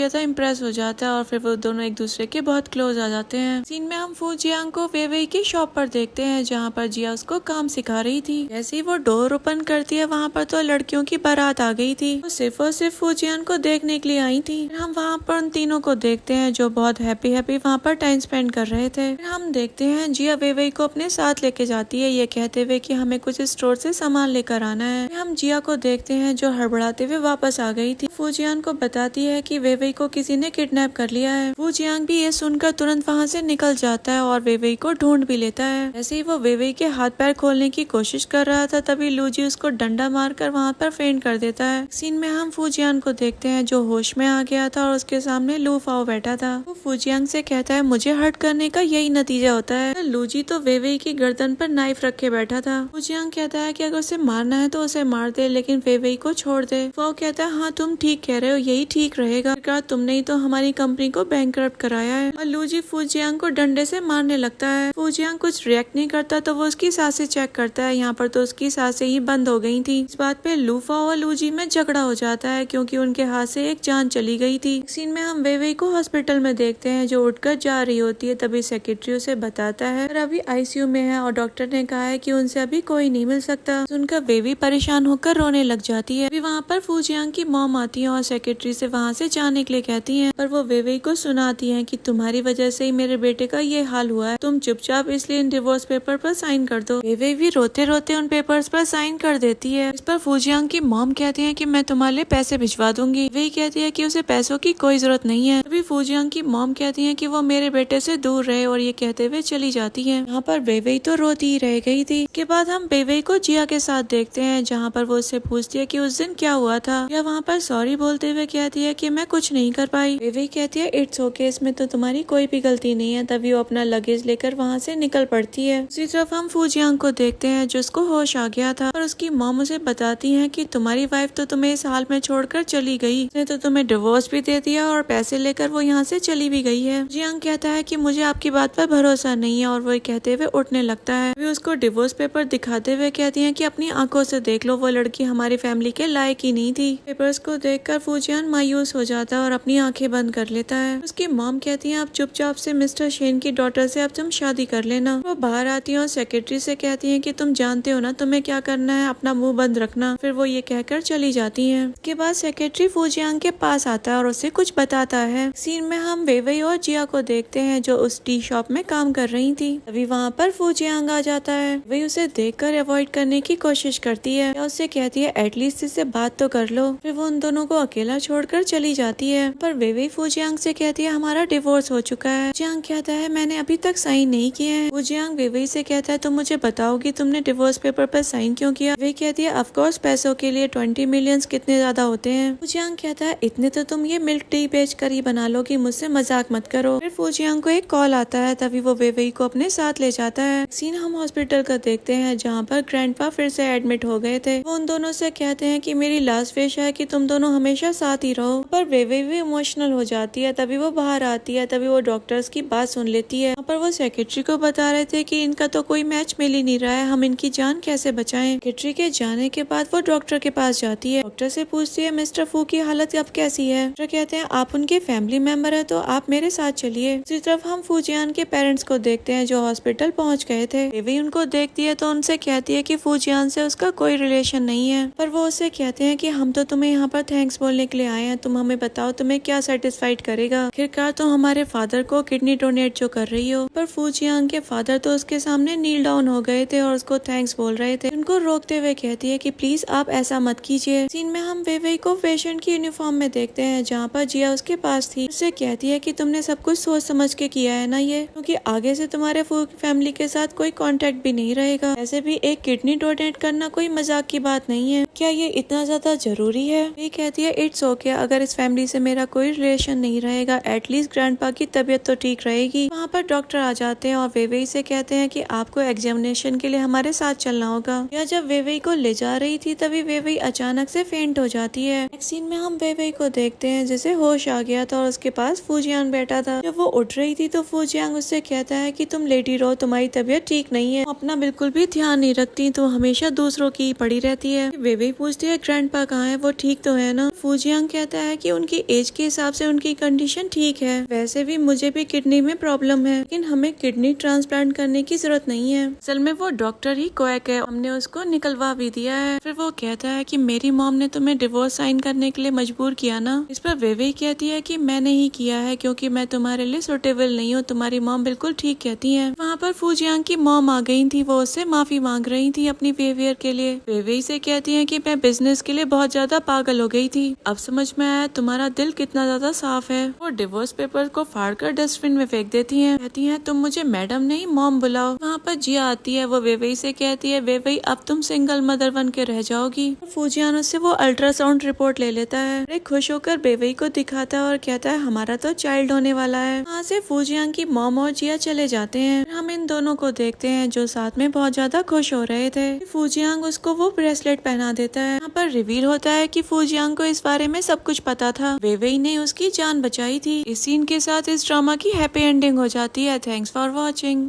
ज्यादा इम्प्रेस हो जाता है और फिर वो दोनों एक दूसरे के बहुत क्लोज आ जाते हैं। सीन में हम फूजियान को वेइवेई की शॉप पर देखते हैं जहाँ पर जिया उसको काम सिखा रही थी। जैसे ही वो डोर ओपन करती है वहाँ पर तो लड़कियों की बारात आ गई थी। वो सिर्फ और सिर्फ फूजियान को देखने के लिए आई थी। हम वहाँ पर उन तीनों को देखते हैं जो बहुत हैप्पी वहाँ पर टाइम स्पेंड कर रहे थे। हम देखते हैं जिया वेइवेई को अपने साथ लेके जाती है ये कहते हुए कि हमें कुछ स्टोर से सामान लेकर आना है। हम जिया को देखते हैं जो हड़बड़ाते हुए वापस आ गई थी। फूजियान को बताती है कि वेइवेई को किसी ने किडनैप कर लिया है। फूजियान भी ये सुनकर तुरंत वहाँ से निकल जाता है और वेइवेई को ढूंढ भी लेता है। ऐसे ही वो वेइवेई के हाथ पैर खोलने की कोशिश कर रहा था तभी लूजी उसको डंडा मारकर वहाँ पर फेंट कर देता है। सीन में हम फूजियान को देखते हैं जो होश में आ गया था और उसके सामने लू फाओ बैठा था। वो फूजियान से कहता है मुझे हर्ट करने का यही नतीजा होता है। लूजी तो वेइवेई की गर्दन पर नाइफ रखे बैठा था। फूजियान कहता है कि अगर उसे मारना है तो उसे मार दे लेकिन वेइवेई को छोड़ दे। फाओ कहता है हाँ तुम ठीक कह रहे हो, यही ठीक रहेगा, तुमने ही तो हमारी कंपनी को बैंकरप्ट कराया है। और लूजी फूजियान को डंडे से मारने लगता है। फूजियान कुछ रिएक्ट नहीं करता तो वो उसकी सांसें चेक करता है। यहाँ पर तो उसकी सांसें ही बंद हो गई थी। इस बात पे लू फाओ और लूजी में झगड़ा हो जाता है क्योंकि उनके हाथ से एक जान चली गई थी। सीन में हम वेइवेई को हॉस्पिटल में देखते हैं जो उठकर जा रही होती है। तभी सेक्रेटरी उसे बताता है और अभी आईसीयू में है और डॉक्टर ने कहा है कि उनसे अभी कोई नहीं मिल सकता। सुनकर वेइवेई परेशान होकर रोने लग जाती है। अभी वहाँ पर फूजियान की मॉम आती है और सेक्रेटरी से वहाँ से जाने के लिए कहती है। पर वो वेइवेई को सुनाती है कि तुम्हारी वजह से ही मेरे बेटे का ये हाल हुआ है, तुम चुपचाप इसलिए इन डिवोर्स पेपर पर साइन कर दो। वेइवेई भी रोते रोते उन पेपर्स पर साइन कर देती है। इस पर फूजियान की मॉम कहती है कि मैं तुम्हारे लिए पैसे भिजवा दूंगी। वेइवेई कहती है कि उसे पैसों की कोई जरूरत नहीं है। तभी फूजियान की मॉम कहती है कि वो मेरे बेटे से दूर रहे और ये कहते हुए चली जाती है। यहाँ पर वेइवेई तो रोती ही रह गई थी। इसके बाद हम वेइवेई को जिया के साथ देखते हैं जहाँ पर वो उससे पूछती है कि उस दिन क्या हुआ था। या वहाँ पर सॉरी बोलते हुए कहती है कि मैं कुछ नहीं कर पाई। वेइवेई कहती है इट्स ओके, इसमें तो तुम्हारी कोई भी गलती नहीं है। तभी वो अपना लगेज लेकर वहाँ से निकल पड़ती है। दूसरी तरफ हम फूजियान को देखते हैं जिसको होश आ गया था और उसकी मॉम उसे बताती है कि तुम्हारी वाइफ तो तुम्हें इस हाल में छोड़कर चली गई, उसने तो तुम्हें डिवोर्स भी दे दिया और पैसे लेकर वो यहाँ से चली भी गई है। जियांग कहता है कि मुझे आपकी बात पर भरोसा नहीं है और वो कहते हुए उठने लगता है। वे उसको डिवोर्स पेपर दिखाते हुए कहती है कि अपनी आंखों से देख लो, वो लड़की हमारी फैमिली के लायक ही नहीं थी। पेपर्स को देखकर फूजियान मायूस हो जाता है और अपनी आंखें बंद कर लेता है। उसकी मॉम कहती है आप चुपचाप से मिस्टर शेन की डॉटर से अब तुम शादी कर लेना। वो बाहर आती है और सेक्रेटरी से कहती है कि तुम जानते हो ना तुम्हें क्या करना है, अपना मुंह बंद रखना। फिर वो ये कहकर चली जाती है। उसके बाद सेक्रेटरी फूजियान के पास आता है और उसे कुछ बताता है। सीन में हम वेइवेई और जिया को देखते हैं जो उस टी शॉप में काम कर रही थी। अभी वहाँ पर फूजियांग आ जाता है। वही उसे देखकर अवॉइड करने की कोशिश करती है या उससे कहती है एटलीस्ट इससे बात तो कर लो। फिर वो उन दोनों को अकेला छोड़कर चली जाती है। पर वेइवेई फूजियांग से कहती है हमारा डिवोर्स हो चुका है। फूजियांग कहता है मैंने अभी तक साइन नहीं किए हैं। फूजियांग वेइवेई से कहता है तुम मुझे बताओगी तुमने डिवोर्स पेपर पर साइन क्यों किया। वे कहती है ऑफ कोर्स पैसों के लिए 20 मिलियन कितने ज्यादा होते हैं। फूजियांग कहता है इतने तो तुम ये मिल्क टी बेच कर ही बना लोगी, मुझसे मजाक मत करो। फिर फूजियांग को एक कॉल आता है, तभी वो वेइवेई को अपने साथ ले जाता है। सीन हम हॉस्पिटल का देखते हैं जहाँ पर ग्रैंडपा फिर से एडमिट हो गए थे। वो उन दोनों से कहते हैं कि मेरी लास्ट विश है कि तुम दोनों हमेशा साथ ही रहो। पर वेइवेई भी इमोशनल हो जाती है। तभी वो बाहर आती है। तभी वो डॉक्टर्स की बात सुन लेती है। पर वो सेक्रेटरी को बता रहे थे कि इनका तो कोई मैच मिल ही नहीं रहा है, हम इनकी जान कैसे बचाएं। सेक्रेटरी के जाने के बाद वो डॉक्टर के पास जाती है। डॉक्टर से पूछती है मिस्टर फू की हालत अब कैसी है। डॉक्टर कहते हैं आप उनके फैमिली मेंबर है तो आप मेरे साथ चलिए। दूसरी तरफ हम फूजियान के पेरेंट्स को देखते हैं जो हॉस्पिटल पहुंच गए थे। वेइवेई उनको देखती है तो उनसे कहती है कि फूजियान से उसका कोई रिलेशन नहीं है। पर वो उससे कहते हैं कि हम तो तुम्हें यहाँ पर थैंक्स बोलने के लिए आए हैं, तुम हमें बताओ तुम्हें क्या सेटिस्फाइड करेगा। आखिरकार तो हमारे फादर को किडनी डोनेट जो कर रही हो। पर फूजियांग के फादर तो उसके सामने नील डाउन हो गए थे और उसको थैंक्स बोल रहे थे। उनको रोकते हुए कहती है कि प्लीज आप ऐसा मत कीजिए। सीन में हम वेवई को पेशेंट की यूनिफॉर्म में देखते हैं जहाँ पर जिया उसके पास थी। उससे कहती है कि तुमने सब कुछ सोच समझ के किया है ना ये, क्योंकि आगे से तुम्हारे फैमिली के साथ कोई कांटेक्ट भी नहीं रहेगा। ऐसे भी एक किडनी डोनेट करना कोई मजाक की बात नहीं है, क्या ये इतना ज्यादा जरूरी है। ये कहती है इट्स ओके, अगर इस फैमिली से मेरा कोई रिलेशन नहीं रहेगा एटलीस्ट ग्रैंडपा की तबीयत तो ठीक रहेगी। वहाँ पर डॉक्टर आ जाते हैं और वेवई से कहते हैं कि आपको एग्जामिनेशन के लिए हमारे साथ चलना होगा। या जब वेवई को ले जा रही थी तभी वेवई अचानक से फेंट हो जाती है। नेक्स्ट सीन में हम वेवई को देखते हैं जिसे होश आ गया था और उसके पास फूजियांग बैठा था। जब वो उठ रही थी तो फूजियांग उससे कहता है कि तुम लेटी रहो, तुम्हारी तबीयत ठीक नहीं है, अपना बिल्कुल भी ध्यान नहीं रखती, तो हमेशा दूसरों की पड़ी रहती है। वेवई पूछती है ग्रैंडपा कहाँ है, वो ठीक तो है ना। फूजियांग कहता है कि उनकी एज के हिसाब से उनकी कंडीशन ठीक है, वैसे भी मुझे भी किडनी में प्रॉब्लम है, लेकिन हमें किडनी ट्रांसप्लांट करने की जरूरत नहीं है। असल में वो डॉक्टर ही क्वैक है, हमने उसको निकलवा भी दिया है। फिर वो कहता है कि मेरी मॉम ने तुम्हें डिवोर्स साइन करने के लिए मजबूर किया ना। इस पर वेवई कहती है कि मैंने ही किया है क्योंकि मैं तुम्हारे लिए सुटेबल नहीं हूँ, तुम्हारी मॉम बिल्कुल ठीक कहती है। वहाँ पर फूजियांग की मॉम आ गई थी, वो उससे माफी मांग रही थी अपनी बिहेवियर के लिए। वेवई से कहती है कि मैं बिजनेस के लिए बहुत ज्यादा पागल हो गई थी, अब समझ में आया तुम्हारा दिल कितना ज्यादा साफ है। वो डिवोर्स पेपर को फाड़कर डस्टबिन में फेंक देती हैं। कहती हैं तुम मुझे मैडम नहीं मॉम बुलाओ। वहाँ पर जिया आती है, वो वेवई से कहती है वेवई अब तुम सिंगल मदर बन के रह जाओगी। फूजियानो से वो अल्ट्रासाउंड रिपोर्ट ले लेता है, अरे खुश होकर वेवई को दिखाता है और कहता है हमारा तो चाइल्ड होने वाला है। वहाँ से फूजियांग की मॉम और जिया चले जाते हैं। हम इन दोनों को देखते हैं जो साथ में बहुत ज्यादा खुश हो रहे थे। फूजियांग उसको वो ब्रेसलेट पहना देता है। यहाँ पर रिवील होता है कि फूजियांग को इस बारे में सब कुछ पता था, वेवई ने उसकी जान बचाई थी। इस सीन के साथ इस ड्रामा की हैप्पी एंडिंग हो जाती है। Thanks for watching.